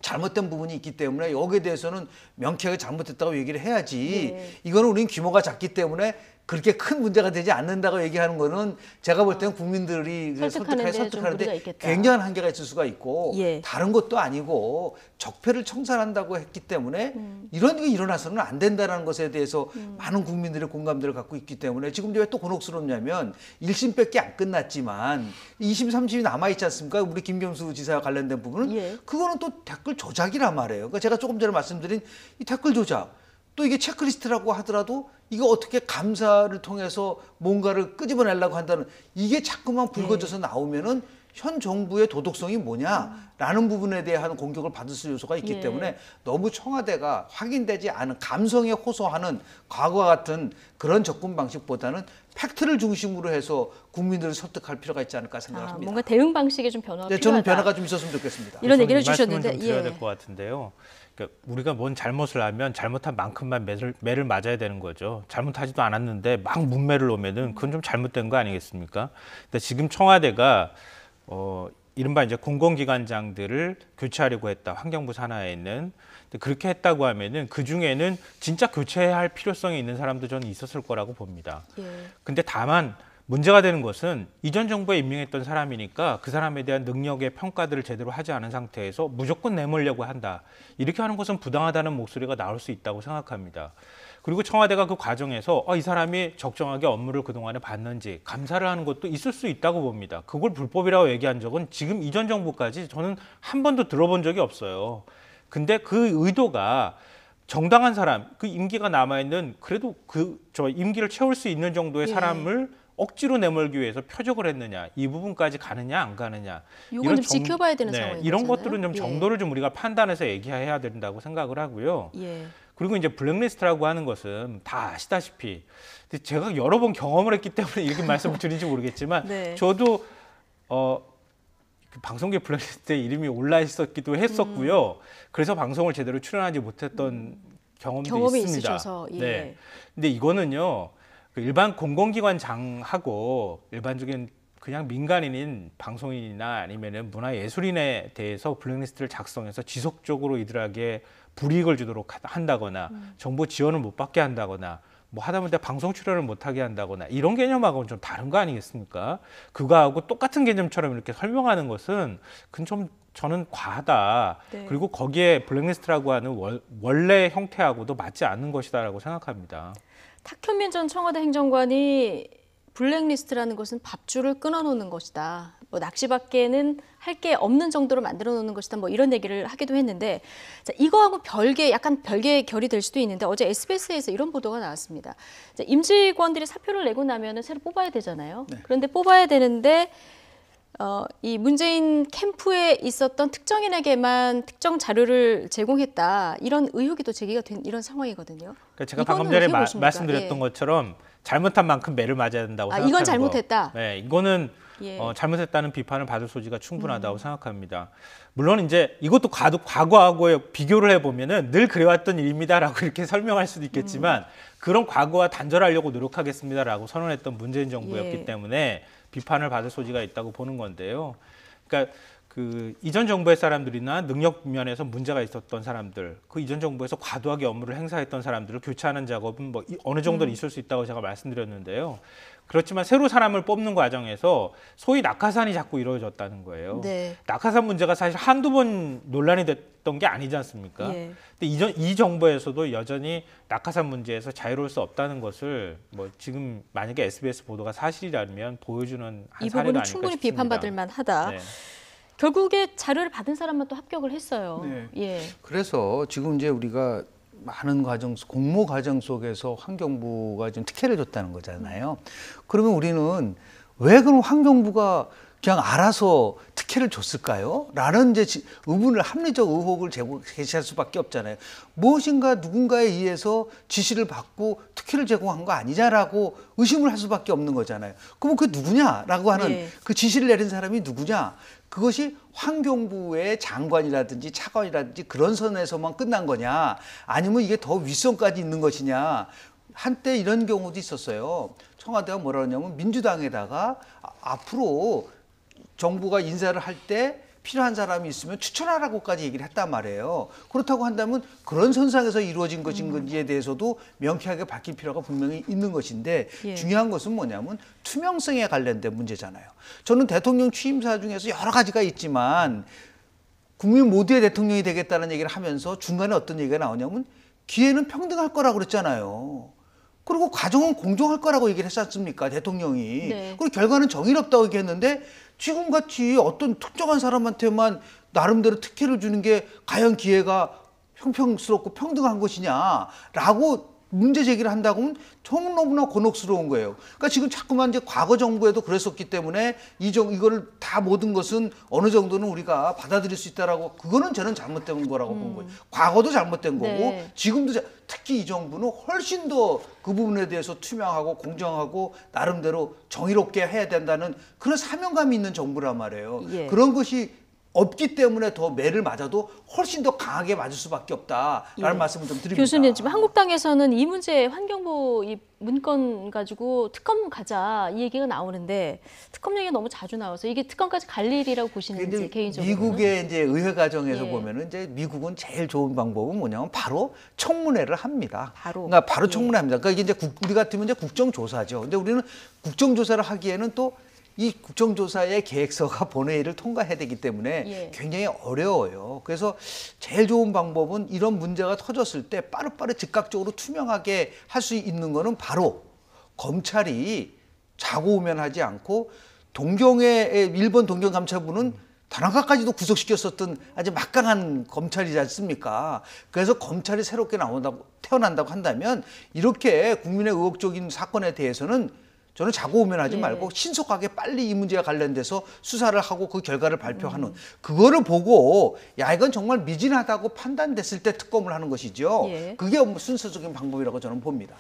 잘못된 부분이 있기 때문에 여기에 대해서는 명쾌하게 잘못했다고 얘기를 해야지. 이거는 우리는 규모가 작기 때문에 그렇게 큰 문제가 되지 않는다고 얘기하는 거는 제가 볼 때는 국민들이 설득하는데 굉장한 한계가 있을 수가 있고 다른 것도 아니고 적폐를 청산한다고 했기 때문에 이런 게 일어나서는 안 된다는 것에 대해서 많은 국민들의 공감대를 갖고 있기 때문에 지금 왜 또 곤혹스럽냐면 1심밖에 안 끝났지만 2심, 3심이 남아있지 않습니까? 우리 김경수 지사와 관련된 부분은 그거는 또 댓글 조작이란 말이에요. 그러니까 제가 조금 전에 말씀드린 이 댓글 조작 또 이게 체크리스트라고 하더라도 이거 어떻게 감사를 통해서 뭔가를 끄집어내려고 한다는 이게 자꾸만 불거져서 나오면은 현 정부의 도덕성이 뭐냐라는 부분에 대한 공격을 받을 수 요소가 있기 때문에 너무 청와대가 확인되지 않은 감성에 호소하는 과거와 같은 그런 접근 방식보다는 팩트를 중심으로 해서 국민들을 설득할 필요가 있지 않을까 생각합니다. 뭔가 대응 방식에 좀 변화가 필요하다. 저는 변화가 좀 있었으면 좋겠습니다. 이런 얘기를 해주셨는데 좀 드려야 될 것 같은데요. 그러니까 우리가 뭔 잘못을 하면 잘못한 만큼만 매를 맞아야 되는 거죠. 잘못하지도 않았는데 막 문매를 놓으면은 그건 좀 잘못된 거 아니겠습니까? 근데 지금 청와대가 이른바 이제 공공기관장들을 교체하려고 했다. 환경부 산하에 있는. 근데 그렇게 했다고 하면은 그 중에는 진짜 교체할 필요성이 있는 사람도 저는 있었을 거라고 봅니다. 근데 다만 문제가 되는 것은 이전 정부에 임명했던 사람이니까 그 사람에 대한 능력의 평가들을 제대로 하지 않은 상태에서 무조건 내몰려고 한다. 이렇게 하는 것은 부당하다는 목소리가 나올 수 있다고 생각합니다. 그리고 청와대가 그 과정에서 이 사람이 적정하게 업무를 그동안에 봤는지 감사를 하는 것도 있을 수 있다고 봅니다. 그걸 불법이라고 얘기한 적은 지금 이전 정부까지 저는 한 번도 들어본 적이 없어요. 근데 그 의도가 정당한 사람, 그 임기가 남아있는 그래도 저 임기를 채울 수 있는 정도의 사람을 억지로 내몰기 위해서 표적을 했느냐, 이 부분까지 가느냐 안 가느냐, 이건 좀 지켜봐야 되는 상황인 이런 거잖아요. 것들은 좀 정도를 좀 우리가 판단해서 얘기해야 된다고 생각을 하고요. 그리고 이제 블랙리스트라고 하는 것은 다 아시다시피 제가 여러 번 경험을 했기 때문에 이렇게 말씀을 드린지 모르겠지만 저도 그 방송계 블랙리스트에 이름이 올라 있었기도 했었고요. 그래서 방송을 제대로 출연하지 못했던 경험이 있습니다. 있으셔서, 네. 근데 이거는요, 그 일반 공공기관장하고 일반적인 그냥 민간인인 방송인이나 아니면은 문화예술인에 대해서 블랙리스트를 작성해서 지속적으로 이들에게 불이익을 주도록 한다거나 정보 지원을 못 받게 한다거나 뭐 하다못해 방송 출연을 못하게 한다거나 이런 개념하고는 좀 다른 거 아니겠습니까? 그거하고 똑같은 개념처럼 이렇게 설명하는 것은 그건 좀 저는 과하다. 그리고 거기에 블랙리스트라고 하는 원래 형태하고도 맞지 않는 것이다라고 생각합니다. 탁현민 전 청와대 행정관이 블랙리스트라는 것은 밥줄을 끊어놓는 것이다. 뭐 낚시밖에는 할 게 없는 정도로 만들어 놓는 것이다. 뭐 이런 얘기를 하기도 했는데, 자, 이거하고 약간 별개의 결이 될 수도 있는데 어제 SBS에서 이런 보도가 나왔습니다. 자, 임직원들이 사표를 내고 나면은 새로 뽑아야 되잖아요. 그런데 뽑아야 되는데 이 문재인 캠프에 있었던 특정인에게만 특정 자료를 제공했다. 이런 의혹이 또 제기가 된 이런 상황이거든요. 그러니까 제가 방금 전에 말씀드렸던 것처럼 잘못한 만큼 매를 맞아야 된다고 생각하는 이건 잘못했다. 네, 이거는 잘못했다는 비판을 받을 소지가 충분하다고 생각합니다. 물론 이제 이것도 과거하고 비교를 해보면은 늘 그래왔던 일입니다라고 이렇게 설명할 수도 있겠지만 그런 과거와 단절하려고 노력하겠습니다라고 선언했던 문재인 정부였기 때문에 비판을 받을 소지가 있다고 보는 건데요. 그러니까 그 이전 정부의 사람들이나 능력 면에서 문제가 있었던 사람들, 그 이전 정부에서 과도하게 업무를 행사했던 사람들을 교체하는 작업은 뭐 어느 정도는 있을 수 있다고 제가 말씀드렸는데요. 그렇지만 새로 사람을 뽑는 과정에서 소위 낙하산이 자꾸 이루어졌다는 거예요. 낙하산 문제가 사실 한두 번 논란이 됐던 게 아니지 않습니까? 근데 이 정부에서도 여전히 낙하산 문제에서 자유로울 수 없다는 것을 뭐 지금 만약에 SBS 보도가 사실이라면 보여주는 한 사례가 아닐까 싶습니다. 이 부분은 충분히 비판받을 만하다. 결국에 자료를 받은 사람만 또 합격을 했어요. 그래서 지금 이제 우리가 많은 공모 과정 속에서 환경부가 좀 특혜를 줬다는 거잖아요. 그러면 우리는 왜 그럼 환경부가 그냥 알아서 특혜를 줬을까요? 라는 이제 합리적 의혹을 제시할 수밖에 없잖아요. 무엇인가 누군가에 의해서 지시를 받고 특혜를 제공한 거 아니냐라고 의심을 할 수밖에 없는 거잖아요. 그럼 그 누구냐라고 하는 그 지시를 내린 사람이 누구냐? 그것이 환경부의 장관이라든지 차관이라든지 그런 선에서만 끝난 거냐, 아니면 이게 더 윗선까지 있는 것이냐. 한때 이런 경우도 있었어요. 청와대가 뭐라 그러냐면 민주당에다가 앞으로 정부가 인사를 할 때 필요한 사람이 있으면 추천하라고까지 얘기를 했단 말이에요. 그렇다고 한다면 그런 선상에서 이루어진 것인 건지에 대해서도 명쾌하게 밝힐 필요가 분명히 있는 것인데, 중요한 것은 뭐냐면 투명성에 관련된 문제잖아요. 저는 대통령 취임사 중에서 여러 가지가 있지만 국민 모두의 대통령이 되겠다는 얘기를 하면서 중간에 어떤 얘기가 나오냐면 기회는 평등할 거라고 그랬잖아요. 그리고 과정은 공정할 거라고 얘기를 했지 않습니까, 대통령이. 그리고 결과는 정의롭다고 얘기했는데 지금같이 어떤 특정한 사람한테만 나름대로 특혜를 주는 게 과연 기회가 형평스럽고 평등한 것이냐라고 문제 제기를 한다고 하면 너무나 곤혹스러운 거예요. 그러니까 지금 자꾸만 이제 과거 정부에도 그랬었기 때문에 이거를 다 모든 것은 어느 정도는 우리가 받아들일 수 있다라고, 그거는 저는 잘못된 거라고 본 거예요. 과거도 잘못된 거고 지금도 특히 이 정부는 훨씬 더 그 부분에 대해서 투명하고 공정하고 나름대로 정의롭게 해야 된다는 그런 사명감이 있는 정부란 말이에요. 그런 것이 없기 때문에 더 매를 맞아도 훨씬 더 강하게 맞을 수밖에 없다라는 말씀을 좀 드립니다. 교수님, 지금 한국당에서는 이 문제 환경부 이 문건 가지고 특검 가자 이 얘기가 나오는데 특검 얘기가 너무 자주 나와서 이게 특검까지 갈 일이라고 보시는지 개인적으로. 미국의 이제 의회 과정에서 보면은 이제 미국은 제일 좋은 방법은 뭐냐면 바로 청문회를 합니다. 그러니까 바로 청문회합니다. 그러니까 이게 이제 우리 같으면 이제 국정조사죠. 근데 우리는 국정조사를 하기에는 또 이 국정조사의 계획서가 본회의를 통과해야 되기 때문에 굉장히 어려워요. 그래서 제일 좋은 방법은 이런 문제가 터졌을 때 빠르빠르 즉각적으로 투명하게 할 수 있는 거는 바로 검찰이 자고우면하지 않고 일본 동경감찰부는 단학가까지도 구속시켰었던 아주 막강한 검찰이지 않습니까? 그래서 검찰이 새롭게 태어난다고 한다면 이렇게 국민의 의혹적인 사건에 대해서는 저는 자고우면하지 말고 신속하게 빨리 이 문제와 관련돼서 수사를 하고 그 결과를 발표하는 그거를 보고 야 이건 정말 미진하다고 판단됐을 때 특검을 하는 것이죠. 그게 순서적인 방법이라고 저는 봅니다.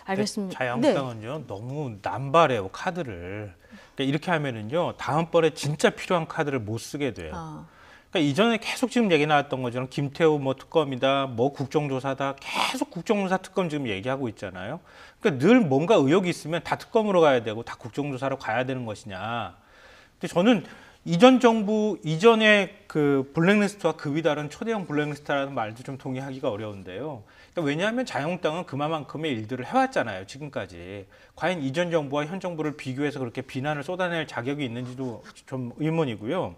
알겠습니다. 자유한국당은요 너무 남발해요 카드를. 그러니까 이렇게 하면은요 다음번에 진짜 필요한 카드를 못 쓰게 돼요. 그러니까 이전에 계속 지금 얘기 나왔던 것처럼 김태우 뭐 특검이다, 뭐 국정조사다, 계속 국정조사 특검 지금 얘기하고 있잖아요. 그러니까 늘 뭔가 의혹이 있으면 다 특검으로 가야 되고 다 국정조사로 가야 되는 것이냐. 근데 저는 이전 정부 이전에 그 블랙리스트와 급이 다른 초대형 블랙리스트라는 말도 좀 동의하기가 어려운데요. 그러니까 왜냐하면 자유한국당은 그만큼의 일들을 해왔잖아요. 지금까지. 과연 이전 정부와 현 정부를 비교해서 그렇게 비난을 쏟아낼 자격이 있는지도 좀 의문이고요.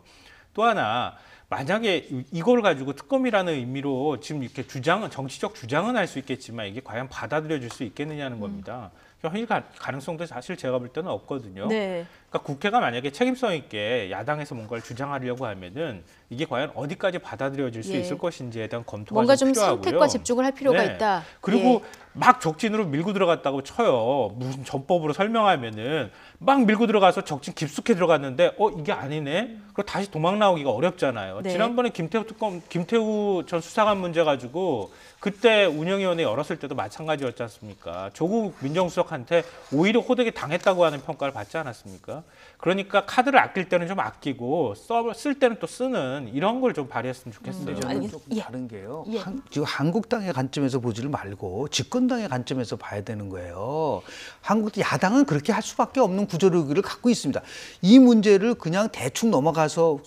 또 하나 만약에 이걸 가지고 특검이라는 의미로 지금 이렇게 정치적 주장은 할 수 있겠지만 이게 과연 받아들여질 수 있겠느냐는 겁니다. 현실 가능성도 사실 제가 볼 때는 없거든요. 그러니까 국회가 만약에 책임성 있게 야당에서 뭔가를 주장하려고 하면은 이게 과연 어디까지 받아들여질 수 있을 것인지에 대한 검토가 뭔가 좀 필요하고요. 선택과 집중을 할 필요가 있다. 그리고 막 적진으로 밀고 들어갔다고 쳐요. 무슨 전법으로 설명하면은 막 밀고 들어가서 적진 깊숙이 들어갔는데 이게 아니네. 그럼 다시 도망 나오기가 어렵잖아요. 지난번에 김태우 전 수사관 문제 가지고 그때 운영위원회 열었을 때도 마찬가지였지 않습니까? 조국 민정수석한테 오히려 호되게 당했다고 하는 평가를 받지 않았습니까? 그러니까 카드를 아낄 때는 좀 아끼고 쓸 때는 또 쓰는 이런 걸 좀 발휘했으면 좋겠어요. 저는 조금 다른 게요. 지금 한국당의 관점에서 보지를 말고 집권당의 관점에서 봐야 되는 거예요. 야당은 그렇게 할 수밖에 없는 구조를 갖고 있습니다. 이 문제를 그냥 대충 넘어가서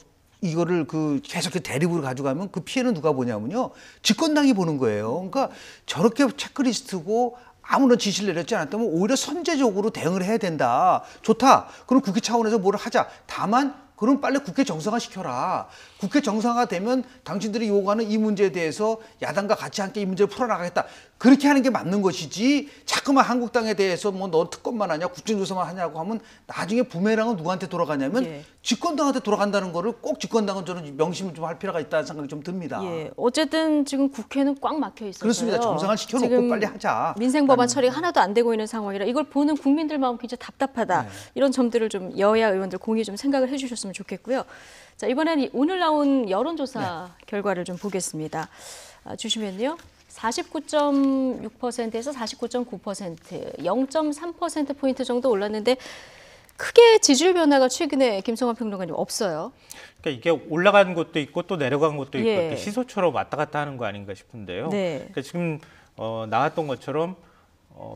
이거를 계속 대립으로 가져가면 그 피해는 누가 보냐면요. 집권당이 보는 거예요. 그러니까 저렇게 체크리스트고 아무런 지시를 내렸지 않았다면 오히려 선제적으로 대응을 해야 된다. 좋다. 그럼 국회 차원에서 뭘 하자. 다만 그럼 빨리 국회 정상화 시켜라. 국회 정상화 되면 당신들이 요구하는 이 문제에 대해서 야당과 같이 함께 이 문제를 풀어나가겠다. 그렇게 하는 게 맞는 것이지 자꾸만 한국당에 대해서 뭐 너 특검만 하냐 국정조사만 하냐고 하면 나중에 부메랑은 누구한테 돌아가냐면 집권당한테 돌아간다는 거를 꼭 집권당은 저는 명심을 좀 할 필요가 있다는 생각이 좀 듭니다. 어쨌든 지금 국회는 꽉 막혀 있어서요. 그렇습니다. 정상화 시켜놓고 빨리 하자. 민생법안 처리가 하나도 안 되고 있는 상황이라 이걸 보는 국민들 마음 굉장히 답답하다. 이런 점들을 좀 여야 의원들 공히 좀 생각을 해주셨으면 좋겠고요. 자, 이번에는 오늘 나온 여론조사 결과를 좀 보겠습니다. 주시면요. 49.6%에서 49.9%, 0.3%포인트 정도 올랐는데 크게 지지율 변화가 최근에 김성환 평론가님 없어요. 그러니까 이게 올라간 것도 있고 또 내려간 것도 있고 이렇게 시소처럼 왔다 갔다 하는 거 아닌가 싶은데요. 그러니까 지금 나왔던 것처럼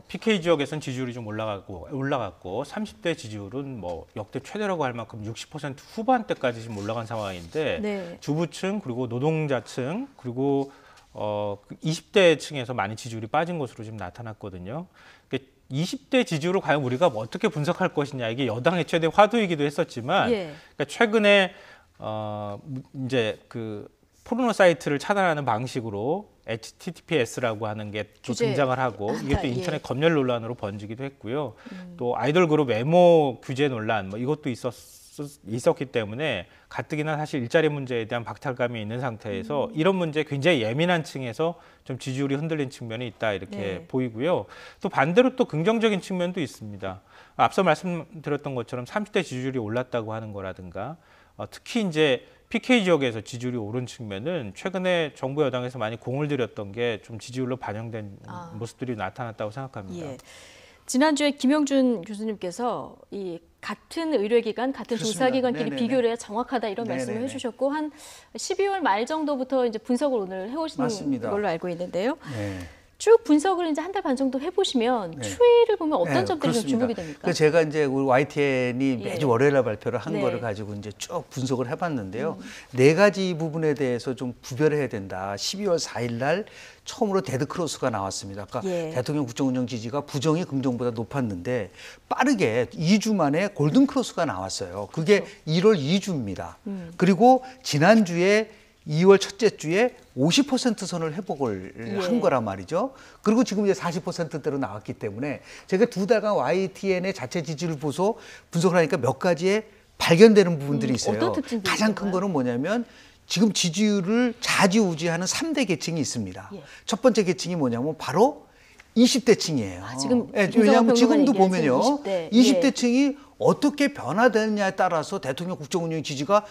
PK 지역에서는 지지율이 좀 올라갔고 30대 지지율은 뭐 역대 최대라고 할 만큼 60% 후반대까지 지금 올라간 상황인데 주부층 그리고 노동자층 그리고 20대 층에서 많이 지지율이 빠진 것으로 지금 나타났거든요. 그러니까 20대 지지율을 과연 우리가 어떻게 분석할 것이냐 이게 여당의 최대 화두이기도 했었지만 그러니까 최근에 이제 그 포르노 사이트를 차단하는 방식으로 HTTPS라고 하는 게 또 등장을 하고 이게 또 인터넷 검열 논란으로 번지기도 했고요. 또 아이돌 그룹 외모 규제 논란 뭐 이것도 있었기 때문에 가뜩이나 사실 일자리 문제에 대한 박탈감이 있는 상태에서 이런 문제에 굉장히 예민한 층에서 좀 지지율이 흔들린 측면이 있다 이렇게 보이고요. 또 반대로 또 긍정적인 측면도 있습니다. 앞서 말씀드렸던 것처럼 30대 지지율이 올랐다고 하는 거라든가 특히 이제 PK 지역에서 지지율이 오른 측면은 최근에 정부 여당에서 많이 공을 들였던 게 좀 지지율로 반영된 모습들이 나타났다고 생각합니다. 지난주에 김영준 교수님께서 이 같은 의료기관, 같은 조사기관끼리 비교를 해야 정확하다 이런 말씀을 해주셨고 한 12월 말 정도부터 이제 분석을 오늘 해오시는 걸로 알고 있는데요. 쭉 분석을 이제 한 달 반 정도 해보시면 추이를 보면 어떤 점들이 좀 주목이 됩니까? 그 제가 이제 우리 YTN이 매주 월요일에 발표를 한 거를 가지고 이제 쭉 분석을 해봤는데요. 네 가지 부분에 대해서 좀 구별해야 된다. 12월 4일 날 처음으로 데드크로스가 나왔습니다. 아까 대통령 국정운영 지지가 부정이 긍정보다 높았는데 빠르게 2주 만에 골든크로스가 나왔어요. 그게 1월 2주입니다. 그리고 지난주에 2월 첫째 주에 50% 선을 회복을 한 거란 말이죠. 그리고 지금 이제 40%대로 나왔기 때문에 제가 두 달간 YTN의 자체 지지를 보소 분석을 하니까 몇 가지의 발견되는 부분들이 있어요. 어떤 특징들이 가장 큰 거는 뭐냐면 지금 지지율을 좌지우지하는 3대 계층이 있습니다. 예. 첫 번째 계층이 뭐냐면 바로 20대층이에요. 지금 왜냐하면 지금도 보면요. 20대. 층이 어떻게 변화되느냐에 따라서 대통령 국정운영 지지가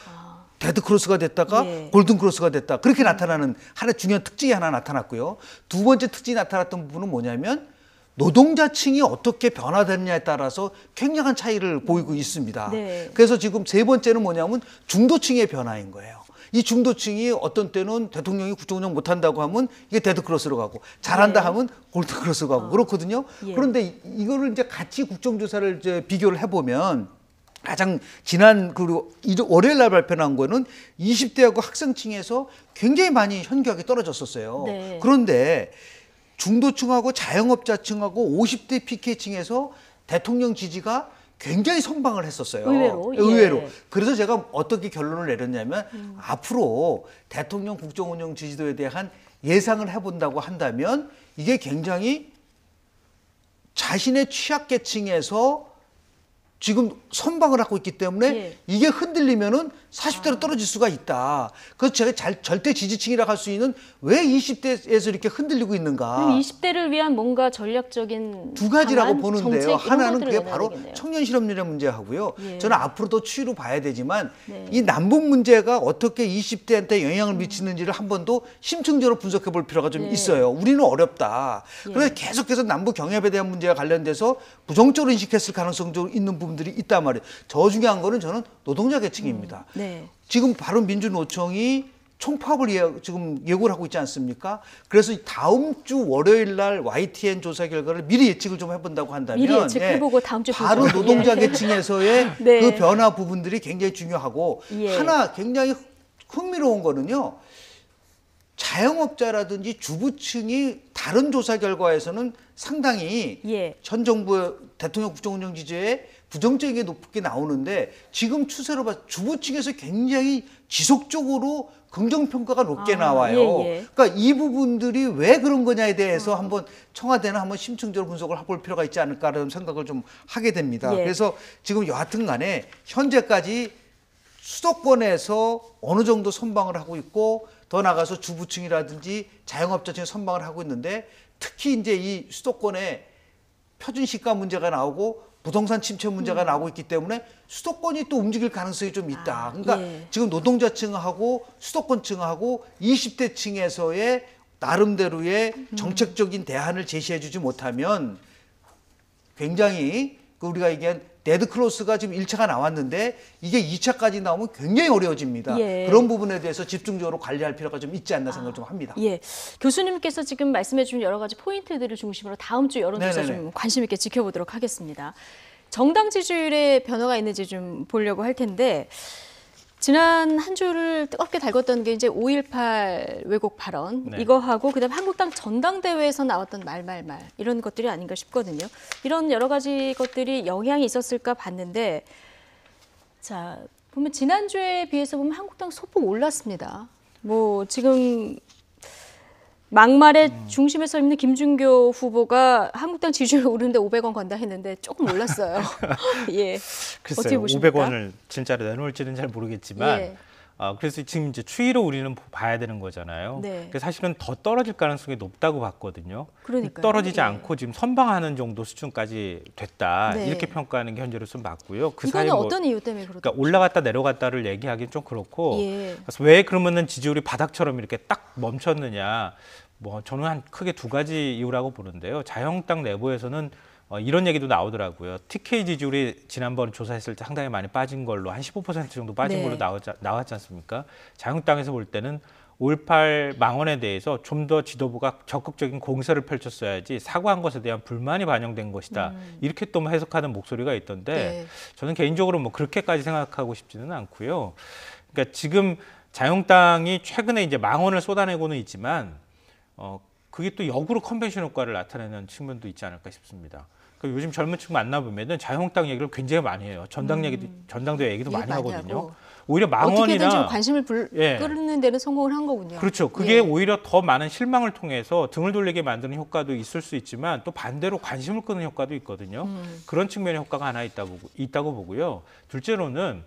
데드크로스가 됐다가 골든크로스가 됐다. 그렇게 나타나는 하나의 중요한 특징이 하나 나타났고요. 두 번째 특징이 나타났던 부분은 뭐냐면 노동자층이 어떻게 변화되느냐에 따라서 굉장한 차이를 보이고 있습니다. 그래서 지금 세 번째는 뭐냐면 중도층의 변화인 거예요. 이 중도층이 어떤 때는 대통령이 국정운영 못한다고 하면 이게 데드크로스로 가고 잘한다 하면 골든크로스로 가고 그렇거든요. 그런데 이거를 이제 같이 국정조사를 이제 비교를 해보면 가장 지난 그리고 월요일 날 발표한 거는 20대하고 학생층에서 굉장히 많이 현저하게 떨어졌었어요. 그런데 중도층하고 자영업자층하고 50대 PK층에서 대통령 지지가 굉장히 선방을 했었어요. 의외로. 그래서 제가 어떻게 결론을 내렸냐면 앞으로 대통령 국정운영 지지도에 대한 예상을 해본다고 한다면 이게 굉장히 자신의 취약계층에서 지금 선방을 하고 있기 때문에 이게 흔들리면은 40대로 떨어질 수가 있다. 그래서 제가 절대 지지층이라고 할 수 있는 왜 20대에서 이렇게 흔들리고 있는가. 20대를 위한 뭔가 전략적인 두 가지라고 방안, 보는데요. 정책, 하나는 그게 바로 청년 실업률의 문제하고요. 저는 앞으로도 추이로 봐야 되지만 이 남북 문제가 어떻게 20대한테 영향을 미치는지를 한 번 더 심층적으로 분석해 볼 필요가 좀 있어요. 우리는 어렵다. 그래서 계속해서 남북 경협에 대한 문제와 관련돼서 부정적으로 인식했을 가능성도 있는 부분들이 있단 말이에요. 더 중요한 거는 저는 노동자 계층입니다. 지금 바로 민주노총이 총파업을 지금 예고를 하고 있지 않습니까? 그래서 다음 주 월요일 날 YTN 조사 결과를 미리 예측을 좀 해본다고 한다면 미리 예측해보고 다음 주 바로 보죠. 노동자 계층에서의 그 변화 부분들이 굉장히 중요하고 하나 굉장히 흥미로운 거는요. 자영업자라든지 주부층이 다른 조사 결과에서는 상당히 전 정부 대통령 국정운영 지지에 부정적인 게 높게 나오는데 지금 추세로 봐서 주부층에서 굉장히 지속적으로 긍정평가가 높게 나와요. 그러니까 이 부분들이 왜 그런 거냐에 대해서 한번 청와대는 한번 심층적으로 분석을 해볼 필요가 있지 않을까라는 생각을 좀 하게 됩니다. 그래서 지금 여하튼 간에 현재까지 수도권에서 어느 정도 선방을 하고 있고 더 나가서 주부층이라든지 자영업자층이 선방을 하고 있는데 특히 이제 이 수도권에 표준시가 문제가 나오고 부동산 침체 문제가 나오고 있기 때문에 수도권이 또 움직일 가능성이 좀 있다. 그러니까 지금 노동자층하고 수도권층하고 20대층에서의 나름대로의 정책적인 대안을 제시해 주지 못하면 굉장히 우리가 얘기한 데드크로스가 지금 1차가 나왔는데 이게 2차까지 나오면 굉장히 어려워집니다. 그런 부분에 대해서 집중적으로 관리할 필요가 좀 있지 않나 생각을 좀 합니다. 교수님께서 지금 말씀해 주신 여러 가지 포인트들을 중심으로 다음 주 여론조사 좀 관심 있게 지켜보도록 하겠습니다. 정당 지지율에 변화가 있는지 좀 보려고 할 텐데 지난 한 주를 뜨겁게 달궜던 게 이제 5.18 왜곡 발언 이거하고 그다음 한국당 전당대회에서 나왔던 말 이런 것들이 아닌가 싶거든요. 이런 여러 가지 것들이 영향이 있었을까 봤는데 자 보면 지난주에 비해서 보면 한국당 소폭 올랐습니다. 뭐 지금 막말의 중심에 서 있는 김준교 후보가 한국당 지지율 오르는데 500원 건다 했는데 조금 올랐어요. 글쎄요, 어떻게 보십니까? 500원을 진짜로 내놓을지는 잘 모르겠지만 그래서 지금 이제 추이로 우리는 봐야 되는 거잖아요. 그래서 사실은 더 떨어질 가능성이 높다고 봤거든요. 그러니까요. 떨어지지 않고 지금 선방하는 정도 수준까지 됐다. 이렇게 평가하는 게 현재로서는 맞고요. 그 이거는 어떤 이유 때문에 그렇다? 그러니까 올라갔다 내려갔다를 얘기하기는 좀 그렇고 그래서 왜 그러면은 지지율이 바닥처럼 이렇게 딱 멈췄느냐. 뭐 저는 크게 두 가지 이유라고 보는데요. 자유한국당 내부에서는 이런 얘기도 나오더라고요. TK 지지율이 지난번 조사했을 때 상당히 많이 빠진 걸로 한 15% 정도 빠진 걸로 나왔지 않습니까? 자유한국당에서 볼 때는 5.18 망언에 대해서 좀 더 지도부가 적극적인 공세를 펼쳤어야지 사과한 것에 대한 불만이 반영된 것이다. 이렇게 또 해석하는 목소리가 있던데 저는 개인적으로 뭐 그렇게까지 생각하고 싶지는 않고요. 그러니까 지금 자유한국당이 최근에 이제 망언을 쏟아내고는 있지만 그게 또 역으로 컨벤션 효과를 나타내는 측면도 있지 않을까 싶습니다. 그러니까 요즘 젊은 친구 만나보면은 자유한국당 얘기를 굉장히 많이 해요. 전당대회 얘기도 많이 하거든요. 오히려 망언이나 어떻게든 좀 관심을 끌는 데는 성공을 한 거군요. 그렇죠. 그게 오히려 더 많은 실망을 통해서 등을 돌리게 만드는 효과도 있을 수 있지만 또 반대로 관심을 끄는 효과도 있거든요. 그런 측면의 효과가 하나 있다고 보고요. 둘째로는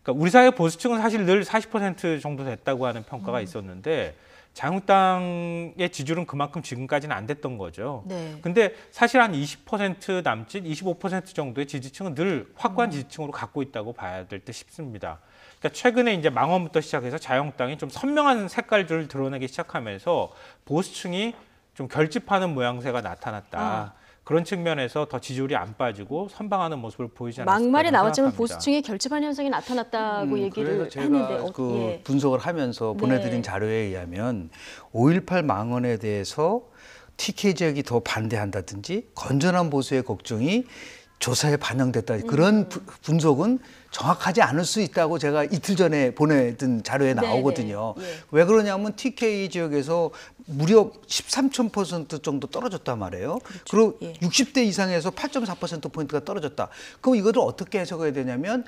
그러니까 우리 사회 보수층은 사실 늘 40% 정도 됐다고 하는 평가가 있었는데 자유한국당의 지지율은 그만큼 지금까지는 안 됐던 거죠. 네. 근데 사실 한 20% 남짓, 25% 정도의 지지층은 늘 확고한 지지층으로 갖고 있다고 봐야 될 듯 싶습니다. 그러니까 최근에 이제 망원부터 시작해서 자유한국당이 좀 선명한 색깔들을 드러내기 시작하면서 보수층이 좀 결집하는 모양새가 나타났다. 그런 측면에서 더 지지율이 안 빠지고 선방하는 모습을 보이지 않았을까 막말이 나왔지만 생각합니다. 보수층이 결집하는 현상이 나타났다고 얘기를 그래서 제가 했는데 그 분석을 하면서 보내드린 자료에 의하면 5.18 망언에 대해서 TK 지역이 더 반대한다든지 건전한 보수의 걱정이 조사에 반영됐다. 그런 분석은 정확하지 않을 수 있다고 제가 이틀 전에 보내든 자료에 나오거든요. 왜 그러냐면 TK 지역에서 무려 13,000% 정도 떨어졌단 말이에요. 그리고 60대 이상에서 8.4%포인트가 떨어졌다. 그럼 이거를 어떻게 해석해야 되냐면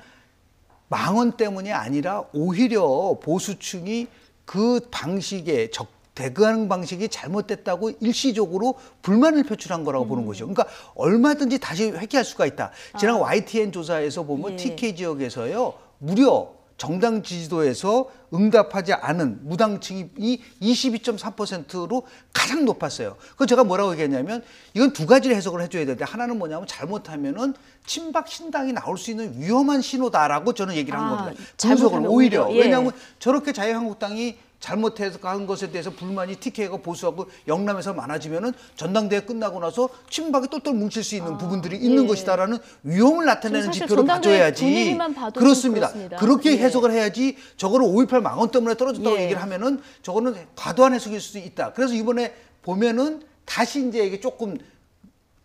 망언 때문이 아니라 오히려 보수층이 그 방식에 대응하는 방식이 잘못됐다고 일시적으로 불만을 표출한 거라고 보는 것이죠. 그러니까 얼마든지 다시 회귀할 수가 있다. 지난 YTN 조사에서 보면 TK 지역에서요. 무려 정당 지지도에서 응답하지 않은 무당층이 22.3%로 가장 높았어요. 그래서 제가 뭐라고 얘기했냐면 이건 두 가지를 해석을 해줘야 되는데 하나는 뭐냐면 잘못하면은 친박 신당이 나올 수 있는 위험한 신호다라고 저는 얘기를 한 겁니다. 분석을 오히려. 왜냐하면 저렇게 자유한국당이 잘못해서 한 것에 대해서 불만이 TK가 보수하고 영남에서 많아지면은 전당대회 끝나고 나서 친박이 똘똘 뭉칠 수 있는 부분들이 있는 것이다라는 위험을 나타내는 지표로 봐줘야지. 그렇습니다. 그렇게 해석을 해야지 저거를 5.18 망언 때문에 떨어졌다고 얘기를 하면은 저거는 과도한 해석일 수도 있다. 그래서 이번에 보면은 다시 이제 이게 조금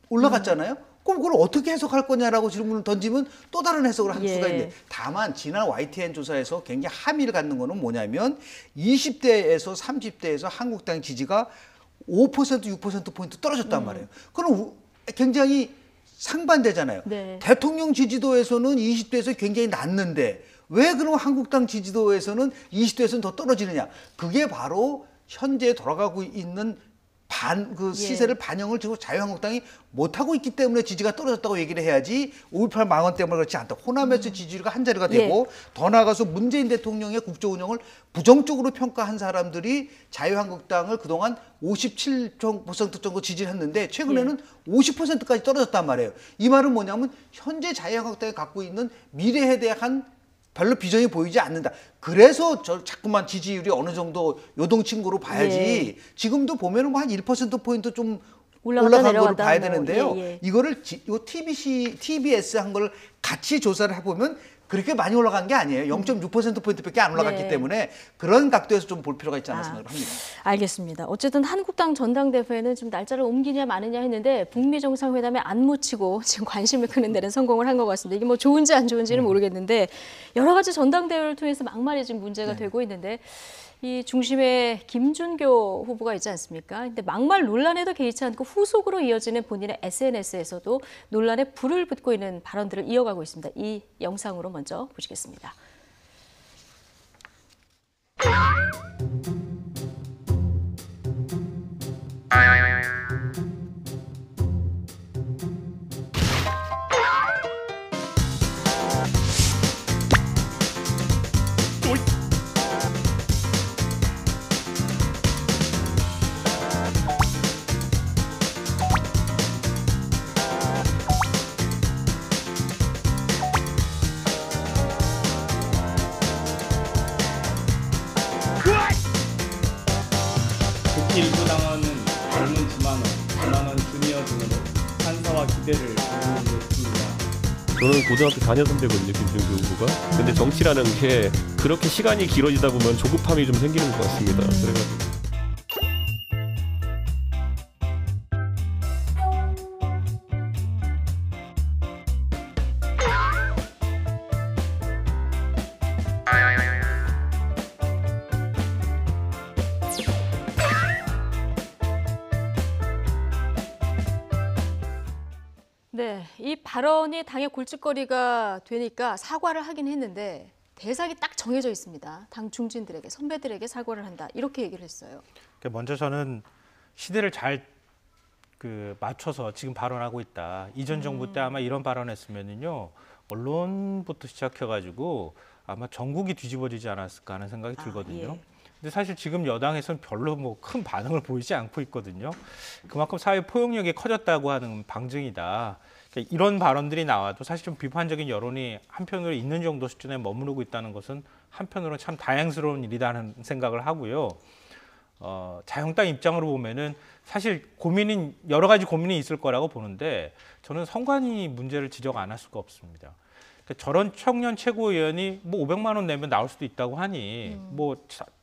올라갔잖아요. 그럼 그걸 어떻게 해석할 거냐라고 질문을 던지면 또 다른 해석을 할 수가 있는데 다만 지난 YTN 조사에서 굉장히 함의를 갖는 거는 뭐냐면 20대에서 30대에서 한국당 지지가 5% 6%포인트 떨어졌단 말이에요. 그럼 굉장히 상반되잖아요. 대통령 지지도에서는 20대에서 굉장히 낮는데 왜 그럼 한국당 지지도에서는 20대에서는 더 떨어지느냐. 그게 바로 현재 돌아가고 있는 시세를 반영을 지금 자유한국당이 못하고 있기 때문에 지지가 떨어졌다고 얘기를 해야지 5.18 망언 때문에 그렇지 않다. 호남에서 지지율가 한 자리가 되고 더 나아가서 문재인 대통령의 국정 운영을 부정적으로 평가한 사람들이 자유한국당을 그동안 57% 정도 지지를 했는데 최근에는 50%까지 떨어졌단 말이에요. 이 말은 뭐냐면 현재 자유한국당이 갖고 있는 미래에 대한 별로 비전이 보이지 않는다. 그래서 자꾸만 지지율이 어느 정도 요동친 거로 봐야지. 지금도 보면은 한 1%포인트 좀 올라간 거를 봐야 되는데요. 이거를 TBS 한 걸 같이 조사를 해보면 그렇게 많이 올라간 게 아니에요. 0.6%포인트밖에 안 올라갔기 때문에 그런 각도에서 좀 볼 필요가 있지 않나 생각을 합니다. 알겠습니다. 어쨌든 한국당 전당대회는 좀 날짜를 옮기냐 마느냐 했는데 북미 정상회담에 안 묻히고 지금 관심을 끄는 데는 성공을 한 것 같습니다. 이게 뭐 좋은지 안 좋은지는 모르겠는데 여러 가지 전당대회를 통해서 막말이 지금 문제가 되고 있는데 이 중심에 김준교 후보가 있지 않습니까? 근데 막말 논란에도 개의치 않고 후속으로 이어지는 본인의 SNS에서도 논란에 불을 붙고 있는 발언들을 이어가고 있습니다. 이 영상으로 먼저 보시겠습니다. 일부 당원은 젊은 지만원 주니어 등으로 판사와 기대를 보는 것입니다. 저는 고등학교 4년 선배거든요, 김준규 후보가. 근데 정치라는 게 그렇게 시간이 길어지다 보면 조급함이 좀 생기는 것 같습니다. 그래가지고. 네, 이 발언이 당의 골칫거리가 되니까 사과를 하긴 했는데 대상이 딱 정해져 있습니다. 당 중진들에게, 선배들에게 사과를 한다. 이렇게 얘기를 했어요. 먼저 저는 시대를 잘 맞춰서 지금 발언하고 있다. 이전 정부 때 아마 이런 발언했으면요. 언론부터 시작해가지고 아마 전국이 뒤집어지지 않았을까 하는 생각이 들거든요. 예. 근데 사실 지금 여당에서는 별로 뭐 큰 반응을 보이지 않고 있거든요. 그만큼 사회 포용력이 커졌다고 하는 방증이다. 그러니까 이런 발언들이 나와도 사실 좀 비판적인 여론이 한편으로 있는 정도 수준에 머무르고 있다는 것은 한편으로는 참 다행스러운 일이라는 생각을 하고요. 자유한국당 입장으로 보면은 사실 고민인 여러 가지 고민이 있을 거라고 보는데 저는 선관위 문제를 지적 안 할 수가 없습니다. 그러니까 저런 청년 최고위원이 뭐 500만 원 내면 나올 수도 있다고 하니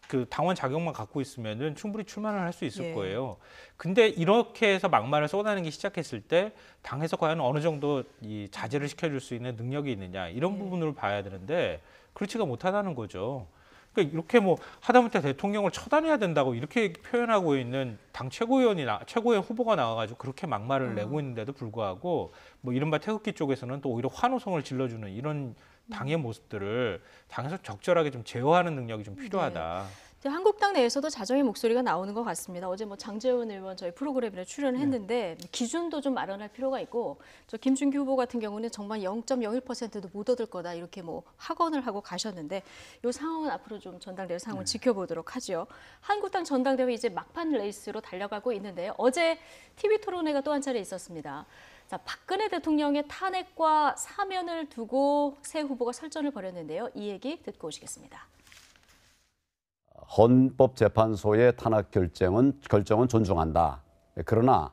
그 당원 자격만 갖고 있으면은 충분히 출마를 할 수 있을 거예요. 근데 이렇게 해서 막말을 쏟아내기 시작했을 때 당에서 과연 어느 정도 이 자제를 시켜줄 수 있는 능력이 있느냐 이런 부분을 봐야 되는데 그렇지가 못하다는 거죠. 그러니까 이렇게 뭐 하다못해 대통령을 처단해야 된다고 이렇게 표현하고 있는 당 최고의 후보가 나와가지고 그렇게 막말을 내고 있는데도 불구하고 뭐 이른바 태극기 쪽에서는 또 오히려 환호성을 질러주는 이런 당의 모습들을 당에서 적절하게 좀 제어하는 능력이 좀 필요하다. 한국당 내에서도 자정의 목소리가 나오는 것 같습니다. 어제 뭐 장제원 의원 저희 프로그램에 출연했는데 기준도 좀 마련할 필요가 있고 저 김준규 후보 같은 경우는 정말 0.01%도 못 얻을 거다 이렇게 뭐 확언을 하고 가셨는데 이 상황은 앞으로 좀 전당대회 상황을 지켜보도록 하죠. 한국당 전당대회 이제 막판 레이스로 달려가고 있는데요. 어제 TV 토론회가 또 한 차례 있었습니다. 자, 박근혜 대통령의 탄핵과 사면을 두고 새 후보가 설전을 벌였는데요. 이 얘기 듣고 오시겠습니다. 헌법재판소의 탄핵 결정은 존중한다. 그러나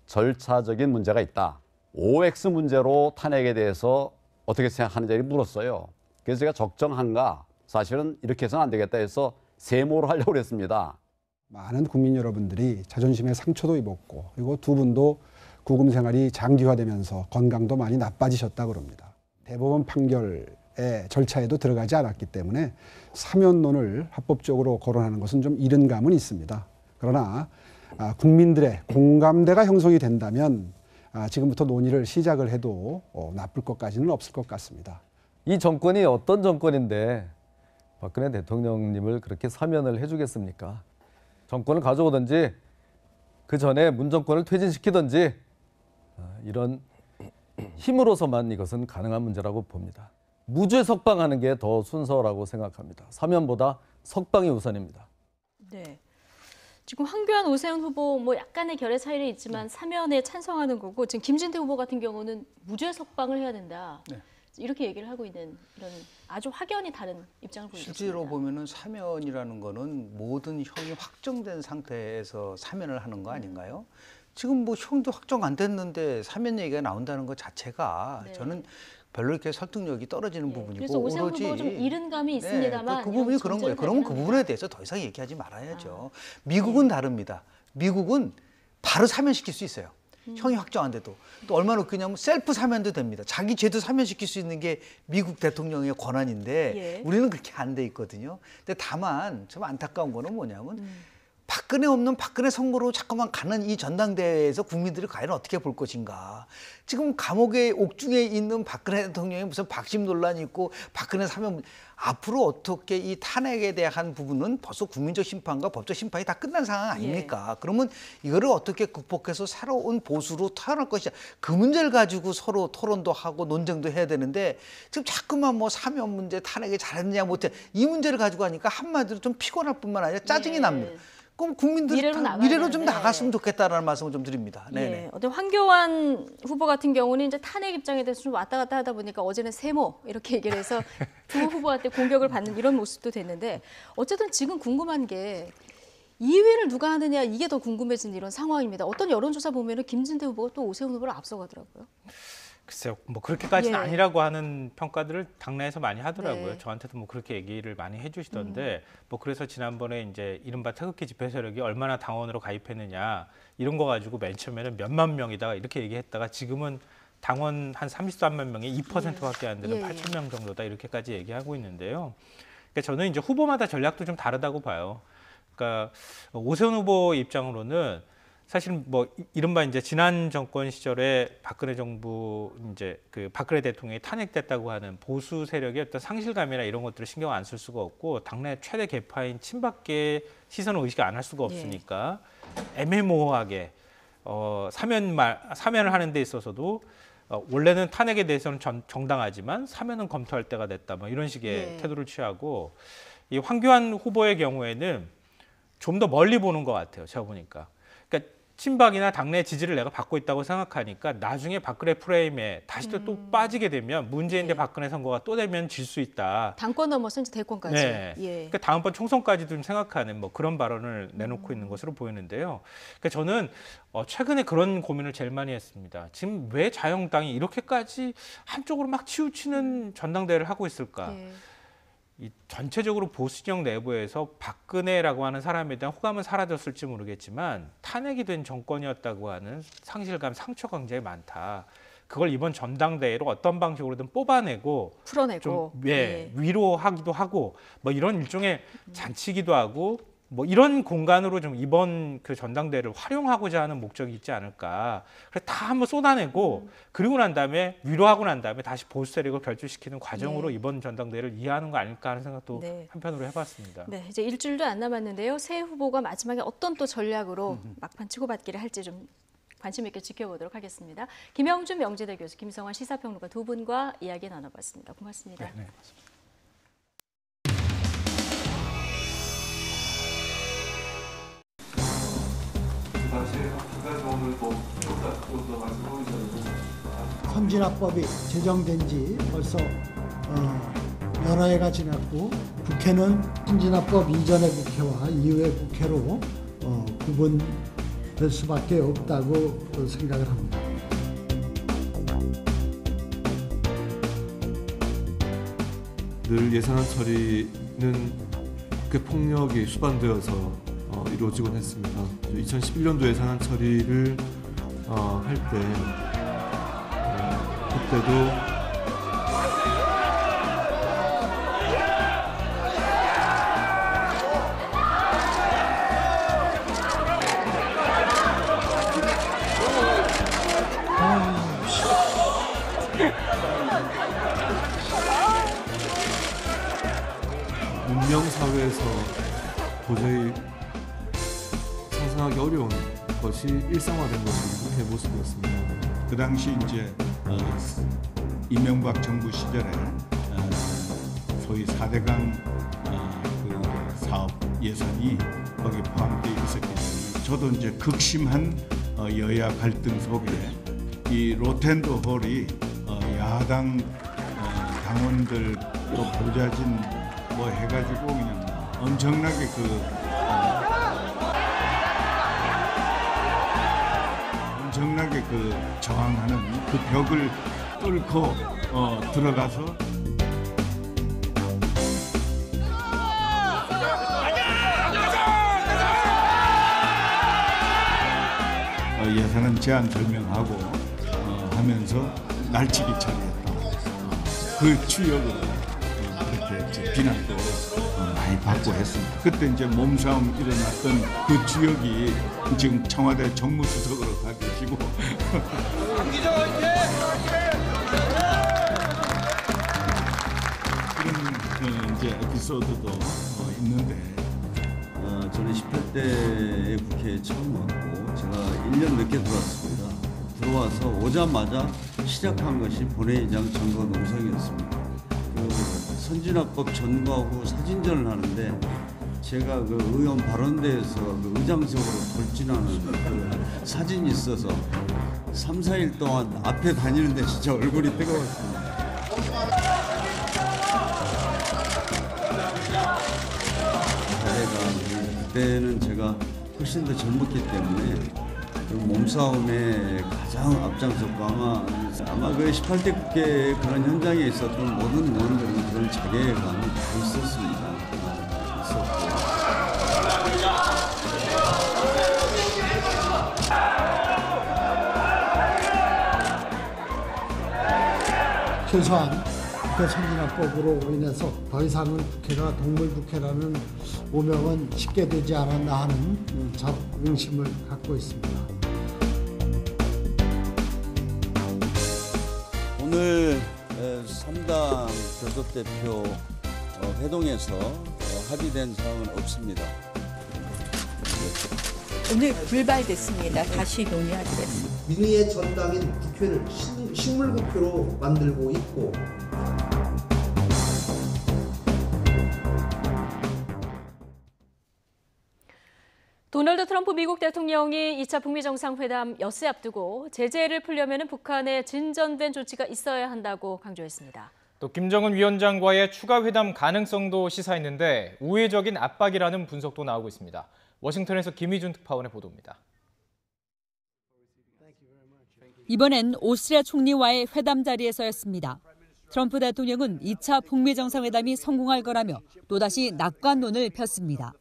절차적인 문제가 있다. OX 문제로 탄핵에 대해서 어떻게 생각하는지 물었어요. 그래서 제가 적정한가? 사실은 이렇게 해서는 안 되겠다 해서 세모로 하려고 했습니다. 많은 국민 여러분들이 자존심에 상처도 입었고 그리고 두 분도 구금 생활이 장기화되면서 건강도 많이 나빠지셨다고 그럽니다. 대법원 판결의 절차에도 들어가지 않았기 때문에 사면론을 합법적으로 거론하는 것은 좀 이른 감은 있습니다. 그러나 국민들의 공감대가 형성이 된다면 지금부터 논의를 시작을 해도 나쁠 것까지는 없을 것 같습니다. 이 정권이 어떤 정권인데 박근혜 대통령님을 그렇게 사면을 해주겠습니까? 정권을 가져오든지 그 전에 문 정권을 퇴진시키든지 이런 힘으로서만 이것은 가능한 문제라고 봅니다. 무죄 석방하는 게 더 순서라고 생각합니다. 사면보다 석방이 우선입니다. 네. 지금 황교안, 오세훈 후보 뭐 약간의 결의 차이는 있지만 사면에 찬성하는 거고 지금 김진태 후보 같은 경우는 무죄 석방을 해야 된다. 네. 이렇게 얘기를 하고 있는 이런 아주 확연히 다른 입장을 보이고 있습니다. 실제로 보면은 사면이라는 거는 모든 형이 확정된 상태에서 사면을 하는 거 아닌가요? 지금 뭐 형도 확정 안 됐는데 사면 얘기가 나온다는 것 자체가 저는 별로 이렇게 설득력이 떨어지는 부분이고 그래서 오세훈 후보 좀 이른 감이 있습니다만 그 부분이 그런 거예요. 그러면 그 부분에 대해서 더 이상 얘기하지 말아야죠. 미국은 다릅니다. 미국은 바로 사면시킬 수 있어요. 형이 확정 안 돼도. 또 얼마나 웃기냐면 셀프 사면도 됩니다. 자기 죄도 사면시킬 수 있는 게 미국 대통령의 권한인데 우리는 그렇게 안 돼 있거든요. 근데 다만 좀 안타까운 거는 뭐냐면 박근혜 없는 박근혜 선거로 자꾸만 가는 이 전당대회에서 국민들이 과연 어떻게 볼 것인가. 지금 감옥의 옥중에 있는 박근혜 대통령이 무슨 박심 논란이 있고 박근혜 사면 앞으로 어떻게 이 탄핵에 대한 부분은 벌써 국민적 심판과 법적 심판이 다 끝난 상황 아닙니까? 그러면 이거를 어떻게 극복해서 새로운 보수로 태어날 것이냐. 그 문제를 가지고 서로 토론도 하고 논쟁도 해야 되는데 지금 자꾸만 뭐 사면 문제 탄핵에 잘했느냐 못해 이 문제를 가지고 하니까 한마디로 좀 피곤할 뿐만 아니라 짜증이 납니다. 그럼 국민들이 미래로 좀 나갔으면 좋겠다라는 말씀을 좀 드립니다. 네. 어떤 황교안 후보 같은 경우는 이제 탄핵 입장에 대해서 좀 왔다 갔다 하다 보니까 어제는 세모 이렇게 얘기를 해서 두 후보한테 공격을 받는 이런 모습도 됐는데 어쨌든 지금 궁금한 게 2위를 누가 하느냐 이게 더 궁금해진 이런 상황입니다. 어떤 여론조사 보면은 김진태 후보가 또 오세훈 후보를 앞서가더라고요. 글쎄요, 뭐 그렇게까지는 아니라고 하는 평가들을 당내에서 많이 하더라고요. 네. 저한테도 뭐 그렇게 얘기를 많이 해주시던데, 뭐 그래서 지난번에 이제 이른바 태극기 집회 세력이 얼마나 당원으로 가입했느냐 이런 거 가지고 맨 처음에는 몇만 명이다 이렇게 얘기했다가 지금은 당원 한 33만 명에 2%밖에 안 되는 8천 명 정도다 이렇게까지 얘기하고 있는데요. 그러니까 저는 이제 후보마다 전략도 좀 다르다고 봐요. 그러니까 오세훈 후보 입장으로는 사실 뭐 이른바 이제 지난 정권 시절에 박근혜 정부 이제 그 박근혜 대통령이 탄핵됐다고 하는 보수 세력의 어떤 상실감이나 이런 것들을 신경 안 쓸 수가 없고 당내 최대 계파인 친박계 시선을 의식 안 할 수가 없으니까 애매모호하게 사면을 하는 데 있어서도 원래는 탄핵에 대해서는 정당하지만 사면은 검토할 때가 됐다. 뭐 이런 식의 예. 태도를 취하고 이 황교안 후보의 경우에는 좀 더 멀리 보는 것 같아요. 제가 보니까. 그러니까 친박이나 당내 지지를 내가 받고 있다고 생각하니까 나중에 박근혜 프레임에 다시 또 빠지게 되면 문재인 대 박근혜 선거가 또 되면 질 수 있다. 당권 넘어서 이제 대권까지. 네. 예. 그러니까 다음번 총선까지도 좀 생각하는 뭐 그런 발언을 내놓고 있는 것으로 보이는데요. 그러니까 저는 최근에 그런 고민을 제일 많이 했습니다. 지금 왜 자유한국당이 이렇게까지 한쪽으로 막 치우치는 전당대회를 하고 있을까? 예. 이 전체적으로 보수 진영 내부에서 박근혜라고 하는 사람에 대한 호감은 사라졌을지 모르겠지만 탄핵이 된 정권이었다고 하는 상실감, 상처가 굉장히 많다. 그걸 이번 전당대회로 어떤 방식으로든 뽑아내고 풀어내고 좀 위로하기도 하고 뭐 이런 일종의 잔치기도 하고 뭐 이런 공간으로 좀 이번 그 전당대회를 활용하고자 하는 목적이 있지 않을까. 그래서 다 한번 쏟아내고 그리고 난 다음에 위로하고 난 다음에 다시 보수 세력을 결집시키는 과정으로 이번 전당대회를 이해하는 거 아닐까 하는 생각도 한편으로 해봤습니다. 네, 이제 일주일도 안 남았는데요. 새 후보가 마지막에 어떤 또 전략으로 막판 치고받기를 할지 좀 관심 있게 지켜보도록 하겠습니다. 김영준 명지대 교수, 김성환 시사평론가 두 분과 이야기 나눠봤습니다. 고맙습니다. 네. 선진화법이 제정된 지 벌써 여러 해가 지났고 국회는 선진화법 이전의 국회와 이후의 국회로 구분될 수밖에 없다고 생각을 합니다. 늘 예산안 처리는 국회 폭력이 수반되어서 이루어지곤 했습니다. 2011년도 예산안 처리를 할 때 그때도 문명사회에서 도저히 상상하기 어려운 것이 일상화된 것이 국회 모습이었습니다. 그 당시 이제 이명박 정부 시절에 소위 4대강 그 사업 예산이 거기 포함되어 있었기 때문에 저도 이제 극심한 여야 갈등 속에 이 로텐더 홀이 야당 당원들 또 보좌진 뭐 해가지고 그냥 엄청나게 저항하는 그 벽을 뚫고 들어가서 예산은 제한 절명하고 하면서 날치기 처리했다. 그 추억으로 그렇게 이제 비난도 많이 받고 했습니다. 그때 이제 몸싸움 일어났던 그 추억이 지금 청와대 정무수석으로 가 계시고 그런 이제 에피소드도 있는데 저는 18대 국회에 처음 왔고 제가 1년 늦게 들어왔습니다. 들어와서 오자마자 시작한 것이 본회의장 점거 농성이었습니다. 그 선진화법 전과 후 사진전을 하는데 제가 그 의원 발언대에서 그 의장석으로 돌진하는 그 사진이 있어서 3, 4일 동안 앞에 다니는데 진짜 얼굴이 뜨거웠습니다. 그때는 제가 훨씬 더 젊었기 때문에 그 몸싸움에 가장 앞장섰고 아마 그 18대 국회 그런 현장에 있었던 모든 의원들은 그런 자괴감이 다 있었습니다. 최소한 국회 선진화법으로 인해서 더 이상은 국회가 동물국회라는 오명은 쉽게 되지 않았나 하는 자긍심을 갖고 있습니다. 오늘 3당 교섭대표 회동에서 합의된 사항은 없습니다. 오늘 불발됐습니다. 다시 논의하기로 했습니다. 민의의 전당인 국회를 식물국회로 만들고 있고 도널드 트럼프 미국 대통령이 2차 북미 정상회담 엿새 앞두고 제재를 풀려면 북한에 진전된 조치가 있어야 한다고 강조했습니다. 또 김정은 위원장과의 추가 회담 가능성도 시사했는데 우회적인 압박이라는 분석도 나오고 있습니다. 워싱턴에서 김희준 특파원의 보도입니다. 이번엔 오스트리아 총리와의 회담 자리에서였습니다. 트럼프 대통령은 2차 북미 정상회담이 성공할 거라며 또다시 낙관론을 폈습니다.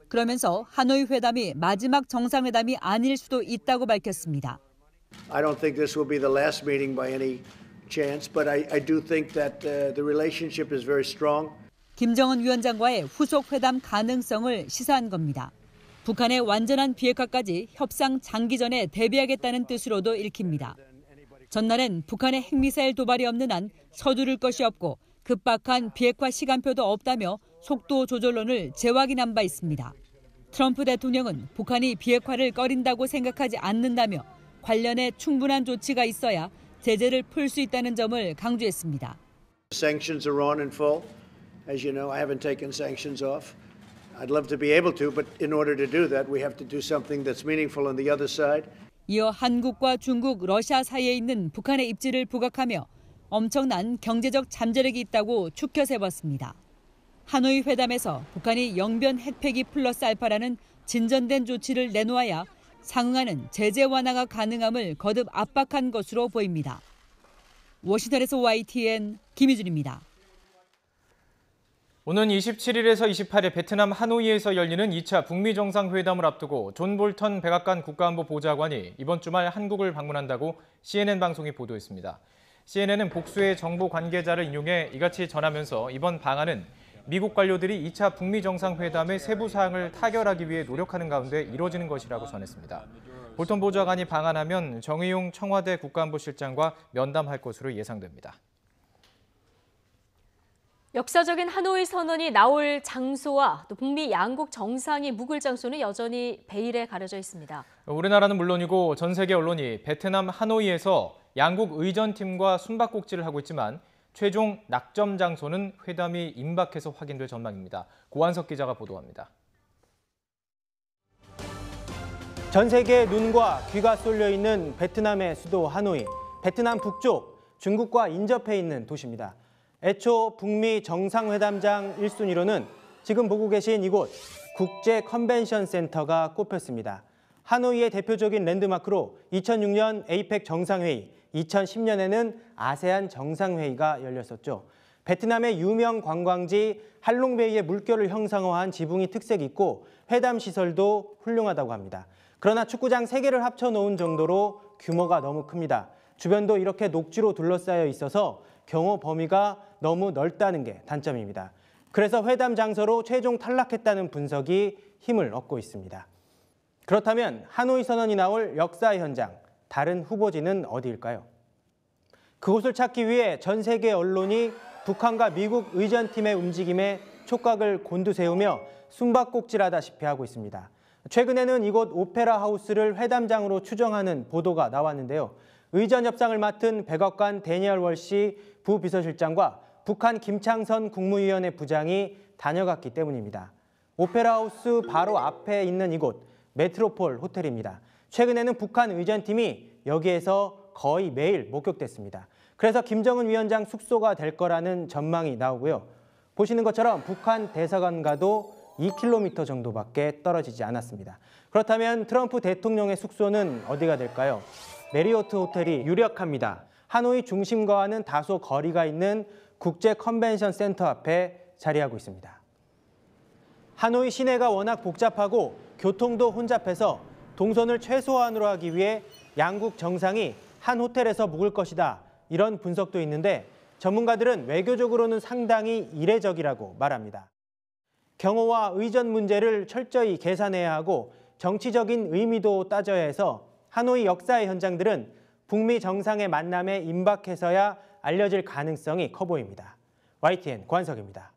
그러면서 하노이 회담이 마지막 정상회담이 아닐 수도 있다고 밝혔습니다. I don't think this will be the last meeting by any chance, but I do think that the relationship is very strong. 김정은 위원장과의 후속 회담 가능성을 시사한 겁니다. 북한의 완전한 비핵화까지 협상 장기전에 대비하겠다는 뜻으로도 읽힙니다. 전날엔 북한의 핵미사일 도발이 없는 한 서두를 것이 없고 급박한 비핵화 시간표도 없다며 속도 조절론을 재확인한 바 있습니다. 트럼프 대통령은 북한이 비핵화를 꺼린다고 생각하지 않는다며 관련해 충분한 조치가 있어야 제재를 풀 수 있다는 점을 강조했습니다. Sanctions are on in full. As you know, I haven't taken sanctions off. I'd love to be able to, but in order to do that, we have to do something that's meaningful on the other side. 이어 한국과 중국, 러시아 사이에 있는 북한의 입지를 부각하며 엄청난 경제적 잠재력이 있다고 추켜세웠습니다. 하노이 회담에서 북한이 영변 핵폐기 플러스 알파라는 진전된 조치를 내놓아야 상응하는 제재 완화가 가능함을 거듭 압박한 것으로 보입니다. 워싱턴에서 YTN 김희준입니다. 오는 27일에서 28일 베트남 하노이에서 열리는 2차 북미 정상회담을 앞두고 존 볼턴 백악관 국가안보보좌관이 이번 주말 한국을 방문한다고 CNN 방송이 보도했습니다. CNN은 복수의 정보 관계자를 인용해 이같이 전하면서 이번 방안은 미국 관료들이 2차 북미 정상회담의 세부 사항을 타결하기 위해 노력하는 가운데 이루어지는 것이라고 전했습니다. 볼턴 보좌관이 방한하면 정의용 청와대 국가안보실장과 면담할 것으로 예상됩니다. 역사적인 하노이 선언이 나올 장소와 또 북미 양국 정상이 묵을 장소는 여전히 베일에 가려져 있습니다. 우리나라는 물론이고 전 세계 언론이 베트남 하노이에서 양국 의전팀과 숨바꼭질을 하고 있지만 최종 낙점 장소는 회담이 임박해서 확인될 전망입니다. 고한석 기자가 보도합니다. 전 세계의 눈과 귀가 쏠려 있는 베트남의 수도 하노이. 베트남 북쪽 중국과 인접해 있는 도시입니다. 애초 북미 정상회담장 1순위로는 지금 보고 계신 이곳 국제 컨벤션 센터가 꼽혔습니다. 하노이의 대표적인 랜드마크로 2006년 에이펙 정상회의, 2010년에는 아세안 정상회의가 열렸었죠. 베트남의 유명 관광지 할롱베이의 물결을 형상화한 지붕이 특색이 있고 회담 시설도 훌륭하다고 합니다. 그러나 축구장 3개를 합쳐놓은 정도로 규모가 너무 큽니다. 주변도 이렇게 녹지로 둘러싸여 있어서 경호 범위가 너무 넓다는 게 단점입니다. 그래서 회담 장소로 최종 탈락했다는 분석이 힘을 얻고 있습니다. 그렇다면 하노이 선언이 나올 역사의 현장, 다른 후보지는 어디일까요? 그곳을 찾기 위해 전 세계 언론이 북한과 미국 의전팀의 움직임에 촉각을 곤두세우며 숨바꼭질하다시피 하고 있습니다. 최근에는 이곳 오페라 하우스를 회담장으로 추정하는 보도가 나왔는데요. 의전 협상을 맡은 백악관 데니얼 월시 부비서실장과 북한 김창선 국무위원회 부장이 다녀갔기 때문입니다. 오페라 하우스 바로 앞에 있는 이곳 메트로폴 호텔입니다. 최근에는 북한 의전팀이 여기에서 거의 매일 목격됐습니다. 그래서 김정은 위원장 숙소가 될 거라는 전망이 나오고요. 보시는 것처럼 북한 대사관과도 2km 정도밖에 떨어지지 않았습니다. 그렇다면 트럼프 대통령의 숙소는 어디가 될까요? 메리어트 호텔이 유력합니다. 하노이 중심가와는 다소 거리가 있는 국제 컨벤션 센터 앞에 자리하고 있습니다. 하노이 시내가 워낙 복잡하고 교통도 혼잡해서 동선을 최소한으로 하기 위해 양국 정상이 한 호텔에서 묵을 것이다. 이런 분석도 있는데 전문가들은 외교적으로는 상당히 이례적이라고 말합니다. 경호와 의전 문제를 철저히 계산해야 하고 정치적인 의미도 따져야 해서 하노이 역사의 현장들은 북미 정상의 만남에 임박해서야 알려질 가능성이 커 보입니다. YTN 고한석입니다.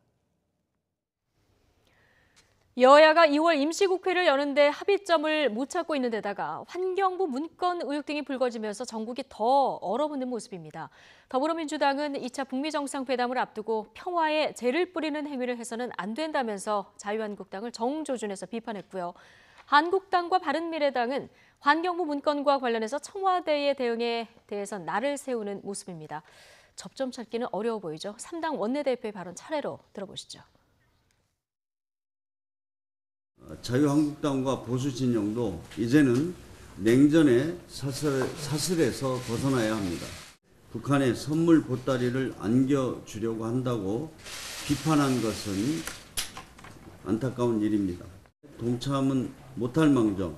여야가 2월 임시국회를 여는데 합의점을 못 찾고 있는 데다가 환경부 문건 의혹 등이 불거지면서 전국이 더 얼어붙는 모습입니다. 더불어민주당은 2차 북미 정상회담을 앞두고 평화에 재를 뿌리는 행위를 해서는 안 된다면서 자유한국당을 정조준해서 비판했고요. 한국당과 바른미래당은 환경부 문건과 관련해서 청와대의 대응에 대해서 날을 세우는 모습입니다. 접점 찾기는 어려워 보이죠. 3당 원내대표의 발언 차례로 들어보시죠. 자유한국당과 보수 진영도 이제는 냉전의 사슬에서 벗어나야 합니다. 북한의 선물 보따리를 안겨주려고 한다고 비판한 것은 안타까운 일입니다. 동참은 못할 망정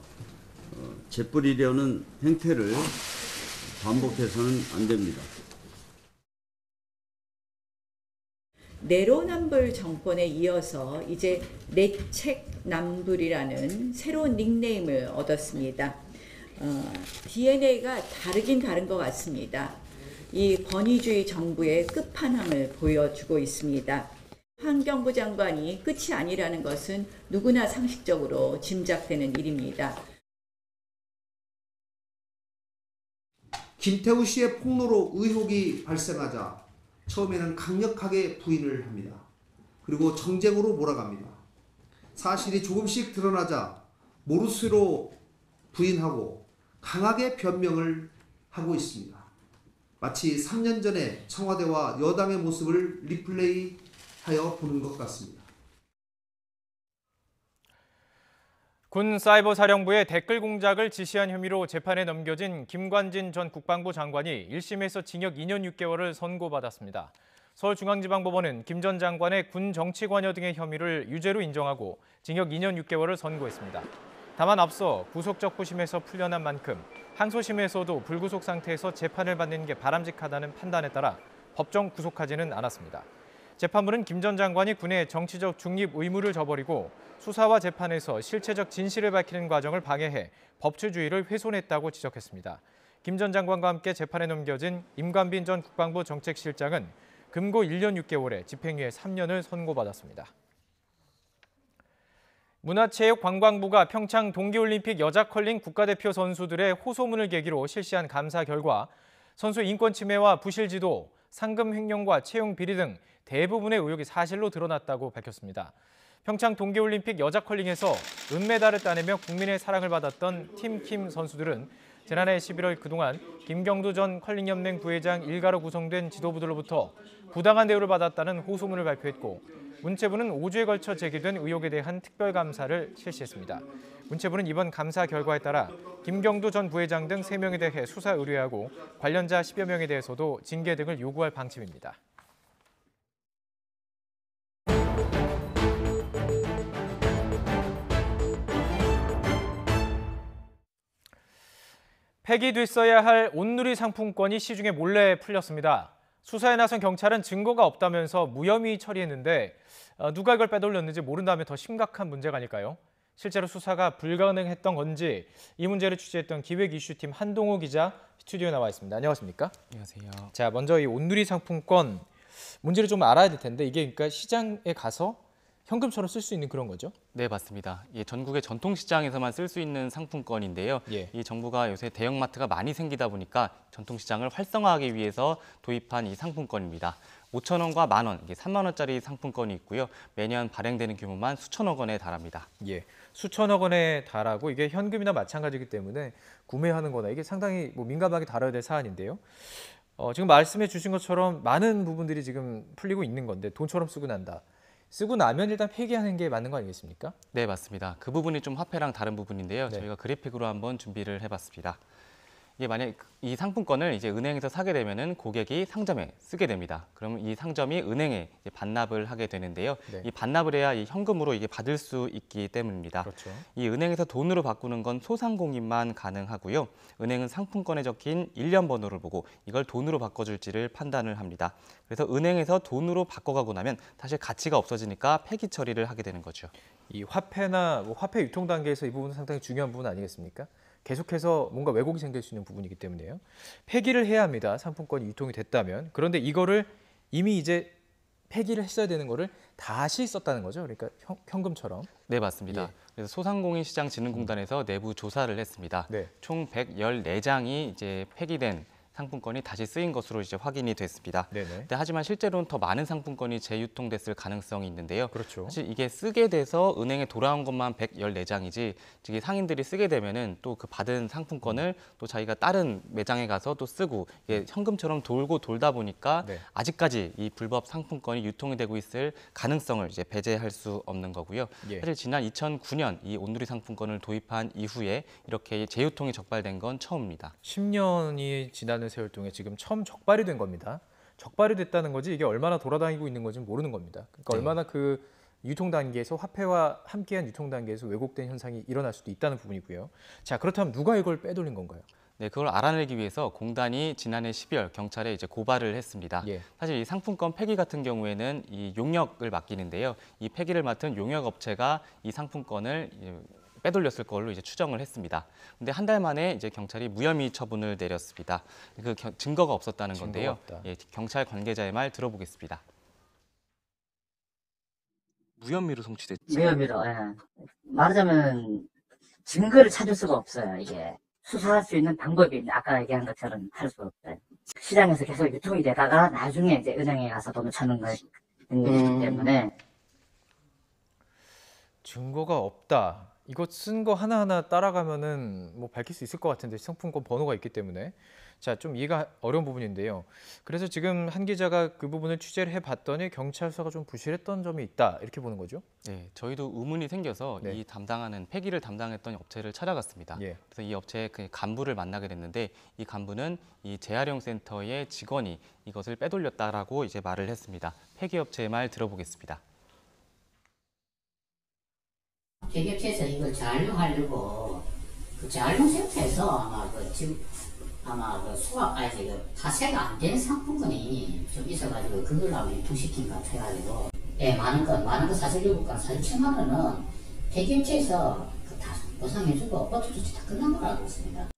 재뿌리려는 행태를 반복해서는 안 됩니다. 내로남불 정권에 이어서 이제 내책남불이라는 새로운 닉네임을 얻었습니다. DNA가 다르긴 다른 것 같습니다. 이 권위주의 정부의 끝판왕을 보여주고 있습니다. 환경부 장관이 끝이 아니라는 것은 누구나 상식적으로 짐작되는 일입니다. 김태우 씨의 폭로로 의혹이 발생하자 처음에는 강력하게 부인을 합니다. 그리고 정쟁으로 몰아갑니다. 사실이 조금씩 드러나자 모르쇠로 부인하고 강하게 변명을 하고 있습니다. 마치 3년 전에 청와대와 여당의 모습을 리플레이하여 보는 것 같습니다. 군 사이버사령부의 댓글 공작을 지시한 혐의로 재판에 넘겨진 김관진 전 국방부 장관이 1심에서 징역 2년 6개월을 선고받았습니다. 서울중앙지방법원은 김 전 장관의 군 정치관여 등의 혐의를 유죄로 인정하고 징역 2년 6개월을 선고했습니다. 다만 앞서 구속적 후심에서 풀려난 만큼 항소심에서도 불구속 상태에서 재판을 받는 게 바람직하다는 판단에 따라 법정 구속하지는 않았습니다. 재판부는 김 전 장관이 군의 정치적 중립 의무를 저버리고 수사와 재판에서 실체적 진실을 밝히는 과정을 방해해 법치주의를 훼손했다고 지적했습니다. 김 전 장관과 함께 재판에 넘겨진 임관빈 전 국방부 정책실장은 금고 1년 6개월에 집행유예 3년을 선고받았습니다. 문화체육관광부가 평창 동계올림픽 여자 컬링 국가대표 선수들의 호소문을 계기로 실시한 감사 결과 선수 인권 침해와 부실 지도, 상금 횡령과 채용 비리 등 대부분의 의혹이 사실로 드러났다고 밝혔습니다. 평창 동계올림픽 여자 컬링에서 은메달을 따내며 국민의 사랑을 받았던 팀킴 선수들은 지난해 11월 그동안 김경두 전 컬링연맹 부회장 일가로 구성된 지도부들로부터 부당한 대우를 받았다는 호소문을 발표했고 문체부는 5주에 걸쳐 제기된 의혹에 대한 특별감사를 실시했습니다. 문체부는 이번 감사 결과에 따라 김경두 전 부회장 등 3명에 대해 수사 의뢰하고 관련자 10여 명에 대해서도 징계 등을 요구할 방침입니다. 폐기됐어야 할 온누리 상품권이 시중에 몰래 풀렸습니다. 수사에 나선 경찰은 증거가 없다면서 무혐의 처리했는데 누가 이걸 빼돌렸는지 모른다면 더 심각한 문제가 아닐까요? 실제로 수사가 불가능했던 건지 이 문제를 취재했던 기획 이슈팀 한동호 기자 스튜디오에 나와 있습니다. 안녕하십니까? 안녕하세요. 자, 먼저 이 온누리 상품권 문제를 좀 알아야 될 텐데 이게 그러니까 시장에 가서 현금처럼 쓸 수 있는 그런 거죠? 네, 맞습니다. 전국의 전통시장에서만 쓸 수 있는 상품권인데요. 이 정부가 요새 대형마트가 많이 생기다 보니까 전통시장을 활성화하기 위해서 도입한 이 상품권입니다. 5,000원과 10,000원, 이게 3만 원짜리 상품권이 있고요. 매년 발행되는 규모만 수천억 원에 달합니다. 예, 수천억 원에 달하고 이게 현금이나 마찬가지이기 때문에 구매하는 거나 이게 상당히 민감하게 다뤄야 될 사안인데요. 지금 말씀해 주신 것처럼 많은 부분들이 지금 풀리고 있는 건데 돈처럼 쓰고 난다. 쓰고 나면 일단 폐기하는 게 맞는 거 아니겠습니까? 네, 맞습니다. 그 부분이 좀 화폐랑 다른 부분인데요. 저희가 그래픽으로 한번 준비를 해봤습니다. 이게 만약 이 상품권을 이제 은행에서 사게 되면은 고객이 상점에 쓰게 됩니다. 그러면 이 상점이 은행에 이제 반납을 하게 되는데요. 이 반납을 해야 이 현금으로 이게 받을 수 있기 때문입니다. 그렇죠. 이 은행에서 돈으로 바꾸는 건 소상공인만 가능하고요. 은행은 상품권에 적힌 일련 번호를 보고 이걸 돈으로 바꿔줄지를 판단을 합니다. 그래서 은행에서 돈으로 바꿔가고 나면 사실 가치가 없어지니까 폐기 처리를 하게 되는 거죠. 이 화폐나 화폐 유통 단계에서 이 부분은 상당히 중요한 부분 아니겠습니까? 계속해서 뭔가 왜곡이 생길 수 있는 부분이기 때문에요. 폐기를 해야 합니다. 상품권이 유통이 됐다면. 그런데 이거를 이미 이제 폐기를 했어야 되는 거를 다시 썼다는 거죠. 그러니까 현금처럼. 네, 맞습니다. 예. 그래서 소상공인시장진흥공단에서 내부 조사를 했습니다. 네. 총 114장이 이제 폐기된 상품권이 다시 쓰인 것으로 이제 확인이 됐습니다. 네네. 하지만 실제로는 더 많은 상품권이 재유통됐을 가능성이 있는데요. 그렇죠. 사실 이게 쓰게 돼서 은행에 돌아온 것만 114장이지, 즉 상인들이 쓰게 되면은 또 그 받은 상품권을 또 자기가 다른 매장에 가서 또 쓰고 이게 현금처럼 돌고 돌다 보니까 네. 아직까지 이 불법 상품권이 유통이 되고 있을 가능성을 이제 배제할 수 없는 거고요. 예. 사실 지난 2009년 이 온누리 상품권을 도입한 이후에 이렇게 재유통이 적발된 건 처음입니다. 10년이 지나는 세월 동안 지금 처음 적발이 된 겁니다. 적발이 됐다는 거지 이게 얼마나 돌아다니고 있는 건지 모르는 겁니다. 그러니까 얼마나 그 유통 단계에서 화폐와 함께한 유통 단계에서 왜곡된 현상이 일어날 수도 있다는 부분이고요. 자, 그렇다면 누가 이걸 빼돌린 건가요? 네, 그걸 알아내기 위해서 공단이 지난해 12월 경찰에 이제 고발을 했습니다. 예. 사실 이 상품권 폐기 같은 경우에는 이 용역을 맡기는데요. 이 폐기를 맡은 용역 업체가 이 상품권을 빼돌렸을 걸로 이제 추정을 했습니다. 근데 한 달 만에 이제 경찰이 무혐의 처분을 내렸습니다. 그 증거가 없었다는 건데요. 예, 경찰 관계자의 말 들어보겠습니다. 무혐의로 송치됐죠? 무혐의로, 예. 말하자면 증거를 찾을 수가 없어요. 이게 수사할 수 있는 방법이 아까 얘기한 것처럼 할 수가 없어요. 시장에서 계속 유통이 되다가 나중에 이제 은행에 가서 돈을 찾는 것이기 때문에 증거가 없다. 이거 쓴 거 하나하나 따라가면은 뭐 밝힐 수 있을 것 같은데 상품권 번호가 있기 때문에 자, 좀 이해가 어려운 부분인데요. 그래서 지금 한 기자가 그 부분을 취재를 해봤더니 경찰 수사가 좀 부실했던 점이 있다 이렇게 보는 거죠? 네, 저희도 의문이 생겨서 이 담당하는 폐기를 담당했던 업체를 찾아갔습니다. 예. 그래서 이 업체의 그 간부를 만나게 됐는데 이 간부는 이 재활용 센터의 직원이 이것을 빼돌렸다라고 이제 말을 했습니다. 폐기 업체의 말 들어보겠습니다. 폐기업체에서 이걸 재활용하려고 그 재활용 센터에서 아마 그 수확까지 파쇄가 안 된 상품권이 좀 있어가지고 그걸 아마 유통시킨 것 같아가지고 많은 거 사실 요구가 사실 7만 원은 폐기업체에서 다 보상해주고 버트 조치 다 끝난 걸 알고 있습니다.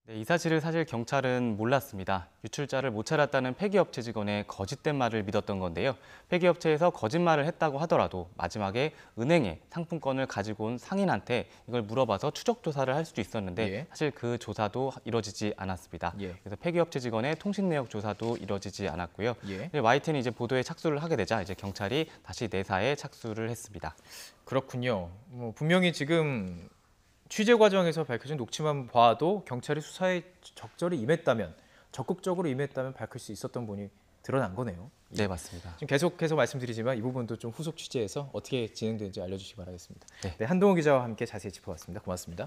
네, 이 사실을 사실 경찰은 몰랐습니다. 유출자를 못 찾았다는 폐기업체 직원의 거짓된 말을 믿었던 건데요. 폐기업체에서 거짓말을 했다고 하더라도 마지막에 은행에 상품권을 가지고 온 상인한테 이걸 물어봐서 추적 조사를 할 수도 있었는데 사실 그 조사도 이뤄지지 않았습니다. 그래서 폐기업체 직원의 통신 내역 조사도 이뤄지지 않았고요. YTN이 이제 보도에 착수를 하게 되자 이제 경찰이 다시 내사에 착수를 했습니다. 그렇군요. 분명히 지금 취재 과정에서 밝혀진 녹취만 봐도 경찰이 수사에 적절히 임했다면, 적극적으로 임했다면 밝힐 수 있었던 부분이 드러난 거네요. 네, 맞습니다. 지금 계속해서 말씀드리지만 이 부분도 좀 후속 취재해서 어떻게 진행되는지 알려주시기 바라겠습니다. 네, 한동호 기자와 함께 자세히 짚어봤습니다. 고맙습니다.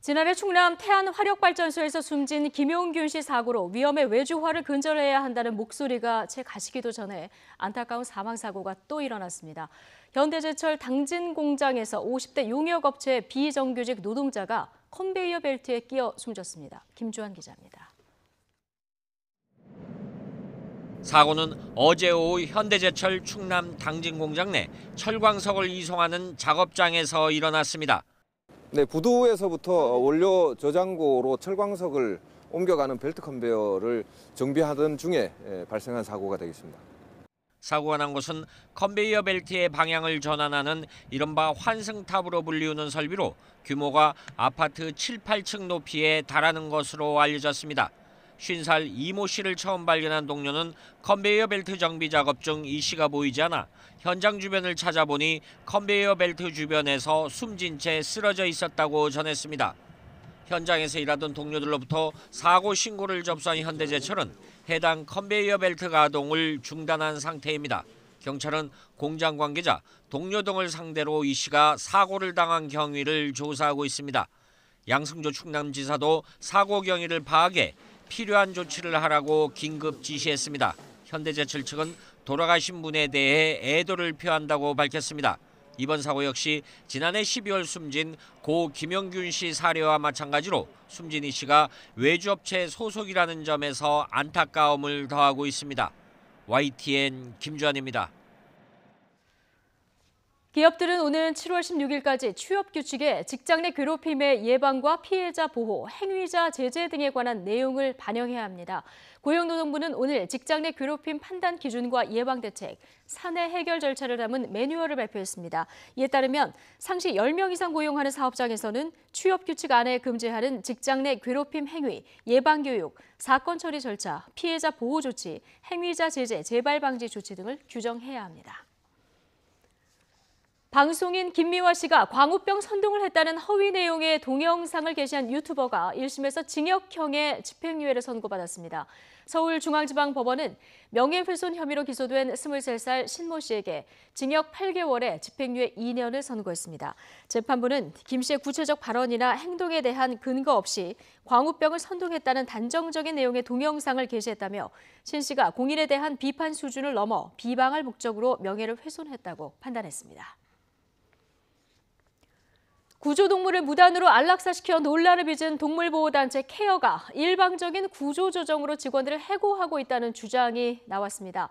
지난해 충남 태안화력발전소에서 숨진 김용균 씨 사고로 위험의 외주화를 근절해야 한다는 목소리가 채 가시기도 전에 안타까운 사망사고가 또 일어났습니다. 현대제철 당진 공장에서 50대 용역업체 비정규직 노동자가 컨베이어 벨트에 끼어 숨졌습니다. 김주환 기자입니다. 사고는 어제 오후 현대제철 충남 당진 공장 내 철광석을 이송하는 작업장에서 일어났습니다. 네, 부두에서부터 원료 저장고로 철광석을 옮겨가는 벨트 컨베이어를 정비하던 중에 발생한 사고가 되겠습니다. 사고가 난 곳은 컨베이어 벨트의 방향을 전환하는 이른바 환승탑으로 불리우는 설비로 규모가 아파트 7, 8층 높이에 달하는 것으로 알려졌습니다. 50살 이모 씨를 처음 발견한 동료는 컨베이어 벨트 정비 작업 중 이 씨가 보이지 않아 현장 주변을 찾아보니 컨베이어 벨트 주변에서 숨진 채 쓰러져 있었다고 전했습니다. 현장에서 일하던 동료들로부터 사고 신고를 접수한 현대제철은 해당 컨베이어 벨트 가동을 중단한 상태입니다. 경찰은 공장 관계자, 동료 등을 상대로 이 씨가 사고를 당한 경위를 조사하고 있습니다. 양승조 충남지사도 사고 경위를 파악해 필요한 조치를 하라고 긴급 지시했습니다. 현대제철 측은 돌아가신 분에 대해 애도를 표한다고 밝혔습니다. 이번 사고 역시 지난해 12월 숨진 고 김용균 씨 사례와 마찬가지로 숨진 이 씨가 외주업체 소속이라는 점에서 안타까움을 더하고 있습니다. YTN 김주환입니다. 기업들은 오는 7월 16일까지 취업규칙에 직장 내 괴롭힘의 예방과 피해자 보호, 행위자 제재 등에 관한 내용을 반영해야 합니다. 고용노동부는 오늘 직장 내 괴롭힘 판단 기준과 예방 대책, 사내 해결 절차를 담은 매뉴얼을 발표했습니다. 이에 따르면 상시 10명 이상 고용하는 사업장에서는 취업규칙 안에 금지하는 직장 내 괴롭힘 행위, 예방 교육, 사건 처리 절차, 피해자 보호 조치, 행위자 제재, 재발 방지 조치 등을 규정해야 합니다. 방송인 김미화 씨가 광우병 선동을 했다는 허위 내용의 동영상을 게시한 유튜버가 1심에서 징역형의 집행유예를 선고받았습니다. 서울중앙지방법원은 명예훼손 혐의로 기소된 23살 신모 씨에게 징역 8개월에 집행유예 2년을 선고했습니다. 재판부는 김 씨의 구체적 발언이나 행동에 대한 근거 없이 광우병을 선동했다는 단정적인 내용의 동영상을 게시했다며 신 씨가 공인에 대한 비판 수준을 넘어 비방할 목적으로 명예를 훼손했다고 판단했습니다. 구조동물을 무단으로 안락사시켜 논란을 빚은 동물보호단체 케어가 일방적인 구조조정으로 직원들을 해고하고 있다는 주장이 나왔습니다.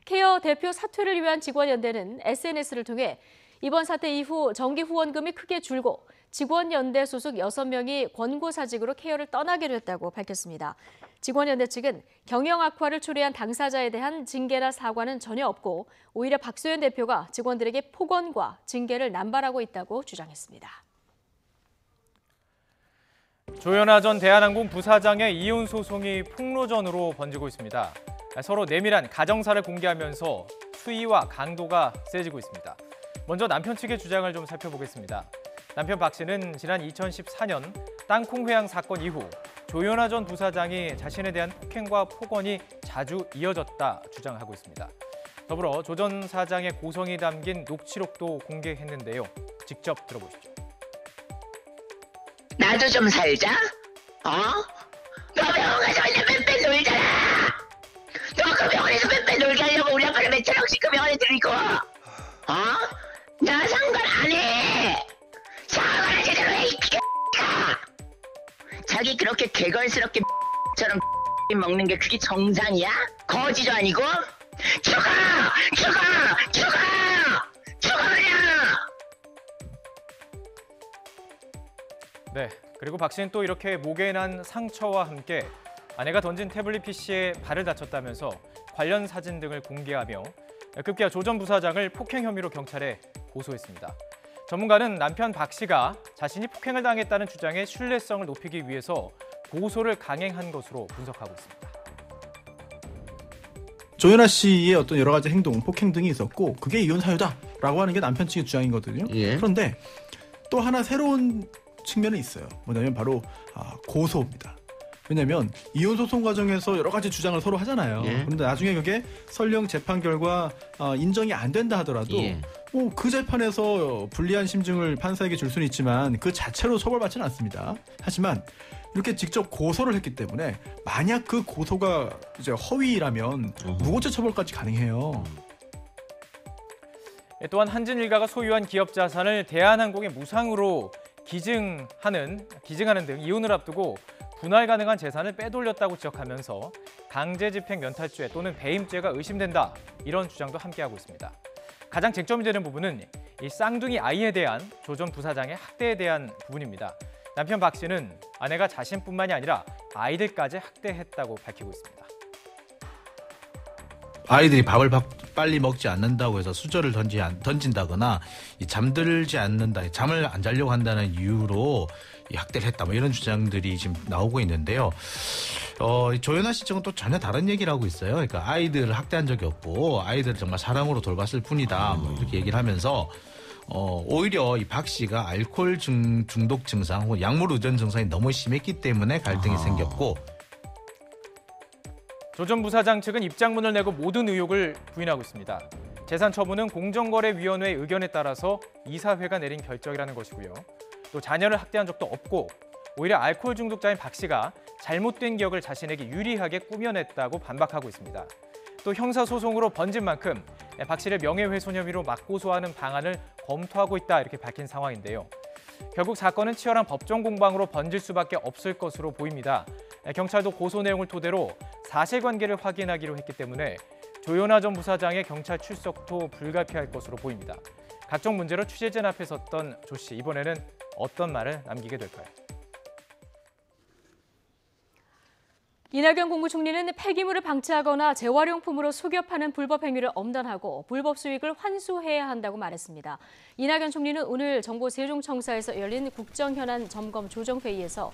케어 대표 사퇴를 위한 직원연대는 SNS를 통해 이번 사태 이후 정기 후원금이 크게 줄고 직원연대 소속 6명이 권고사직으로 케어를 떠나게 됐다고 밝혔습니다. 직원연대 측은 경영 악화를 초래한 당사자에 대한 징계나 사과는 전혀 없고 오히려 박소연 대표가 직원들에게 폭언과 징계를 남발하고 있다고 주장했습니다. 조현아 전 대한항공 부사장의 이혼 소송이 폭로전으로 번지고 있습니다. 서로 내밀한 가정사를 공개하면서 수위와 강도가 세지고 있습니다. 먼저 남편 측의 주장을 좀 살펴보겠습니다. 남편 박 씨는 지난 2014년 땅콩 회항 사건 이후 조현아 전 부사장이 자신에 대한 폭행과 폭언이 자주 이어졌다 주장하고 있습니다. 더불어 조 전 사장의 고성이 담긴 녹취록도 공개했는데요. 직접 들어보시죠. 나도 좀 살자. 너 병원 가서 맨날 빼빼 놀잖아. 너 그 병원에서 빼빼 놀게 하려고 우리 아빠를 몇 천억씩 그 병원에 들이고. 나 상관 안 해. 사과를 제대로 해, 이 X가. 자기 그렇게 개걸스럽게 처럼 먹는 게 그게 정상이야? 거지도 아니고? 죽어! 그냥! 네, 그리고 박 씨는 또 이렇게 목에 난 상처와 함께 아내가 던진 태블릿 PC에 발을 다쳤다면서 관련 사진 등을 공개하며 급기야 조 전 부사장을 폭행 혐의로 경찰에 고소했습니다. 전문가는 남편 박 씨가 자신이 폭행을 당했다는 주장의 신뢰성을 높이기 위해서 고소를 강행한 것으로 분석하고 있습니다. 조현아 씨의 어떤 여러 가지 행동, 폭행 등이 있었고 그게 이혼 사유다라고 하는 게 남편 측의 주장이거든요. 예. 그런데 또 하나 새로운 측면이 있어요. 뭐냐면 바로 고소입니다. 왜냐하면 이혼 소송 과정에서 여러 가지 주장을 서로 하잖아요. 예. 그런데 나중에 그게 설령 재판 결과 인정이 안 된다 하더라도 예. 그 재판에서 불리한 심증을 판사에게 줄 수는 있지만 그 자체로 처벌받지는 않습니다. 하지만 이렇게 직접 고소를 했기 때문에 만약 그 고소가 이제 허위라면 무고죄 처벌까지 가능해요. 또한 한진 일가가 소유한 기업 자산을 대한항공에 무상으로 기증하는 등 이혼을 앞두고 분할 가능한 재산을 빼돌렸다고 지적하면서 강제집행 면탈죄 또는 배임죄가 의심된다, 이런 주장도 함께하고 있습니다. 가장 쟁점이 되는 부분은 이 쌍둥이 아이에 대한 조 전 부사장의 학대에 대한 부분입니다. 남편 박 씨는 아내가 자신뿐만이 아니라 아이들까지 학대했다고 밝히고 있습니다. 아이들이 밥을 빨리 먹지 않는다고 해서 수저를 던진다거나 잠들지 않는다, 잠을 안 자려고 한다는 이유로 학대를 했다, 뭐 이런 주장들이 지금 나오고 있는데요. 조현아 씨 측은 또 전혀 다른 얘기를 하고 있어요. 그러니까 아이들을 학대한 적이 없고 아이들을 정말 사랑으로 돌봤을 뿐이다, 뭐 이렇게 얘기를 하면서 오히려 이 박 씨가 알코올 중독 증상 혹은 약물 의존 증상이 너무 심했기 때문에 갈등이 생겼고, 조 전 부사장 측은 입장문을 내고 모든 의혹을 부인하고 있습니다. 재산 처분은 공정거래위원회의 의견에 따라서 이사회가 내린 결정이라는 것이고요. 또 자녀를 학대한 적도 없고 오히려 알코올 중독자인 박 씨가 잘못된 기억을 자신에게 유리하게 꾸며냈다고 반박하고 있습니다. 또 형사소송으로 번진 만큼 박 씨를 명예훼손 혐의로 맞고소하는 방안을 검토하고 있다, 이렇게 밝힌 상황인데요. 결국 사건은 치열한 법정 공방으로 번질 수밖에 없을 것으로 보입니다. 경찰도 고소 내용을 토대로 사실관계를 확인하기로 했기 때문에 조현아 전 부사장의 경찰 출석도 불가피할 것으로 보입니다. 각종 문제로 취재진 앞에 섰던 조 씨, 이번에는 어떤 말을 남기게 될까요? 이낙연 국무총리는 폐기물을 방치하거나 재활용품으로 속여 파는 불법 행위를 엄단하고 불법 수익을 환수해야 한다고 말했습니다. 이낙연 총리는 오늘 정부 세종청사에서 열린 국정현안 점검 조정회의에서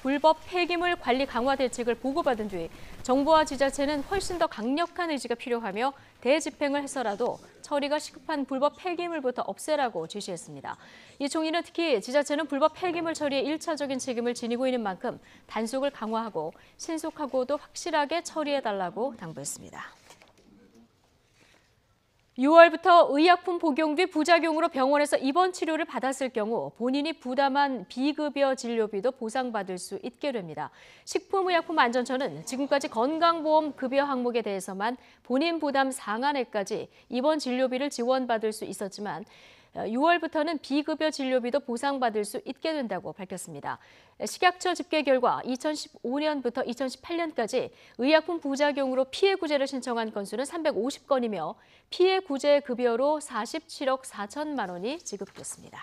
불법 폐기물 관리 강화 대책을 보고받은 뒤 정부와 지자체는 훨씬 더 강력한 의지가 필요하며 대집행을 해서라도 처리가 시급한 불법 폐기물부터 없애라고 지시했습니다. 이 총리는 특히 지자체는 불법 폐기물 처리에 1차적인 책임을 지니고 있는 만큼 단속을 강화하고 신속하고도 확실하게 처리해달라고 당부했습니다. 6월부터 의약품 복용 뒤 부작용으로 병원에서 입원 치료를 받았을 경우 본인이 부담한 비급여 진료비도 보상받을 수 있게 됩니다. 식품의약품안전처는 지금까지 건강보험 급여 항목에 대해서만 본인 부담 상한액까지 입원 진료비를 지원받을 수 있었지만 6월부터는 비급여 진료비도 보상받을 수 있게 된다고 밝혔습니다. 식약처 집계 결과 2015년부터 2018년까지 의약품 부작용으로 피해 구제를 신청한 건수는 350건이며 피해 구제 급여로 47억 4천만 원이 지급됐습니다.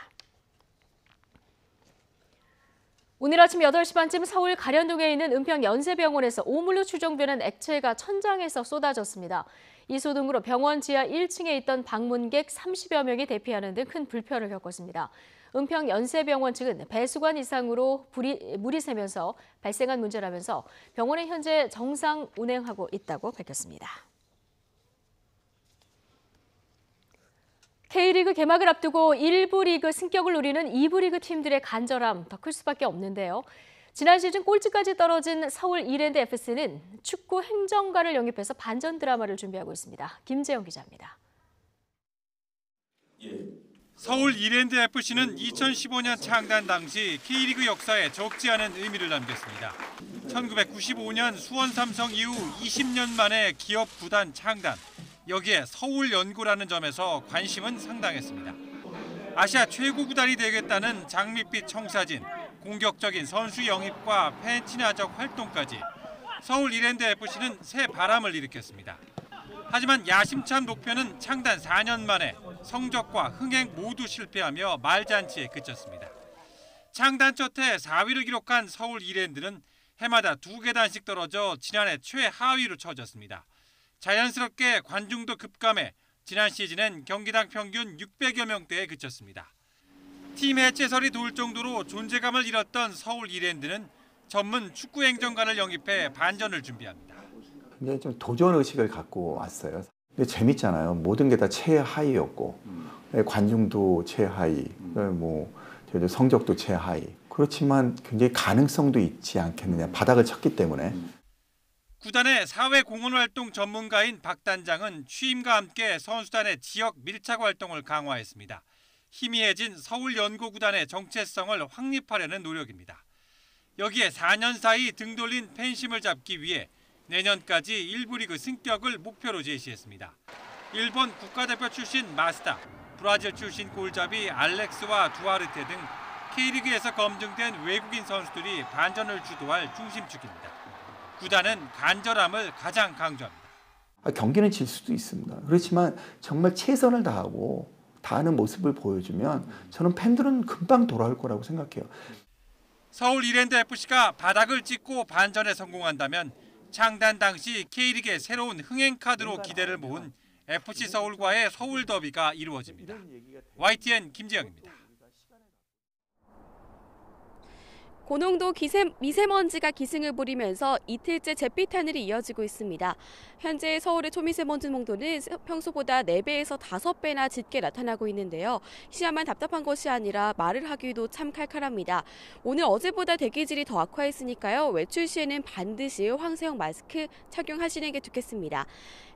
오늘 아침 8시 반쯤 서울 가련동에 있는 은평 연세병원에서 오물로 추정되는 액체가 천장에서 쏟아졌습니다. 이 소동으로 병원 지하 1층에 있던 방문객 30여 명이 대피하는 등 큰 불편을 겪었습니다. 은평 연세병원 측은 배수관 이상으로 물이 새면서 발생한 문제라면서 병원은 현재 정상 운행하고 있다고 밝혔습니다. K리그 개막을 앞두고 1부 리그 승격을 노리는 2부 리그 팀들의 간절함 더 클 수밖에 없는데요. 지난 시즌 꼴찌까지 떨어진 서울 이랜드 FC는 축구 행정가를 영입해서 반전 드라마를 준비하고 있습니다. 김재영 기자입니다. 서울 이랜드 FC는 2015년 창단 당시 K리그 역사에 적지 않은 의미를 남겼습니다. 1995년 수원 삼성 이후 20년 만에 기업 구단 창단. 여기에 서울 연고라는 점에서 관심은 상당했습니다. 아시아 최고 구단이 되겠다는 장밋빛 청사진, 공격적인 선수 영입과 팬 친화적 활동까지 서울 이랜드 FC는 새 바람을 일으켰습니다. 하지만 야심찬 목표는 창단 4년 만에 성적과 흥행 모두 실패하며 말잔치에 그쳤습니다. 창단 첫 해 4위를 기록한 서울 이랜드는 해마다 2계단씩 떨어져 지난해 최하위로 처졌습니다. 자연스럽게 관중도 급감해 지난 시즌엔 경기당 평균 600여 명대에 그쳤습니다. 팀 해체설이 돌 정도로 존재감을 잃었던 서울 이랜드는 전문 축구 행정가를 영입해 반전을 준비합니다. 굉장히 좀 도전 의식을 갖고 왔어요. 근데 재밌잖아요. 모든 게 다 최하위였고 관중도 최하위, 저희도 성적도 최하위. 그렇지만 굉장히 가능성도 있지 않겠느냐. 바닥을 쳤기 때문에. 구단의 사회공헌활동 전문가인 박 단장은 취임과 함께 선수단의 지역 밀착 활동을 강화했습니다. 희미해진 서울 연고구단의 정체성을 확립하려는 노력입니다. 여기에 4년 사이 등 돌린 팬심을 잡기 위해 내년까지 1부 리그 승격을 목표로 제시했습니다. 일본 국가대표 출신 마스다, 브라질 출신 골잡이 알렉스와 두아르테 등 K리그에서 검증된 외국인 선수들이 반전을 주도할 중심축입니다. 구단은 간절함을 가장 강조합니다. 경기는 질 수도 있습니다. 그렇지만 정말 최선을 다하는 모습을 보여주면 저는 팬들은 금방 돌아올 거라고 생각해요. 서울 이랜드 FC가 바닥을 찍고 반전에 성공한다면 창단 당시 K리그의 새로운 흥행 카드로 기대를 모은 FC 서울과의 서울 더비가 이루어집니다. YTN 김지영입니다. 고농도 미세먼지가 기승을 부리면서 이틀째 잿빛 하늘이 이어지고 있습니다. 현재 서울의 초미세먼지 농도는 평소보다 4배에서 5배나 짙게 나타나고 있는데요. 시야만 답답한 것이 아니라 말을 하기도 참 칼칼합니다. 오늘 어제보다 대기질이 더 악화했으니까요. 외출 시에는 반드시 황사용 마스크 착용하시는 게 좋겠습니다.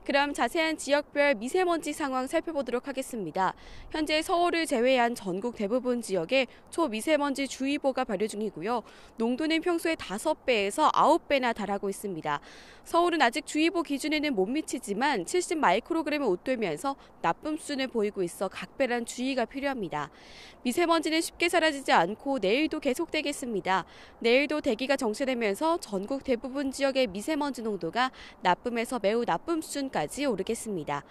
그럼 자세한 지역별 미세먼지 상황 살펴보도록 하겠습니다. 현재 서울을 제외한 전국 대부분 지역에 초미세먼지 주의보가 발효 중이고요. 있는데요. 농도는 평소의 5배에서 9배나 달하고 있습니다. 서울은 아직 주의보 기준에는 못 미치지만 70 마이크로그램을 웃돌면서 나쁨 수준을 보이고 있어 각별한 주의가 필요합니다. 미세먼지는 쉽게 사라지지 않고 내일도 계속되겠습니다. 내일도 대기가 정체되면서 전국 대부분 지역의 미세먼지 농도가 나쁨에서 매우 나쁨 수준까지 오르겠습니다.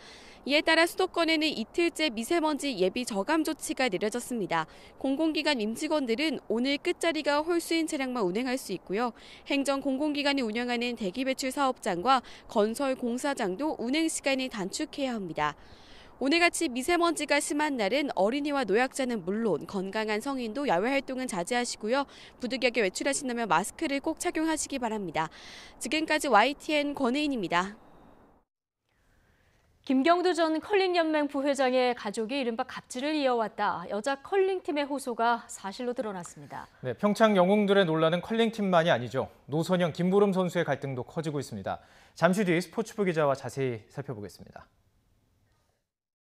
이에 따라 수도권에는 이틀째 미세먼지 예비 저감 조치가 내려졌습니다. 공공기관 임직원들은 오늘 끝자리가 홀수인 차량만 운행할 수 있고요. 행정 공공기관이 운영하는 대기 배출 사업장과 건설 공사장도 운행 시간을 단축해야 합니다. 오늘같이 미세먼지가 심한 날은 어린이와 노약자는 물론 건강한 성인도 야외 활동은 자제하시고요. 부득이하게 외출하신다면 마스크를 꼭 착용하시기 바랍니다. 지금까지 YTN 권혜인입니다. 김경두 전 컬링연맹 부회장의 가족이 이른바 갑질을 이어왔다. 여자 컬링팀의 호소가 사실로 드러났습니다. 네, 평창 영웅들의 논란은 컬링팀만이 아니죠. 노선영, 김보름 선수의 갈등도 커지고 있습니다. 잠시 뒤 스포츠부 기자와 자세히 살펴보겠습니다.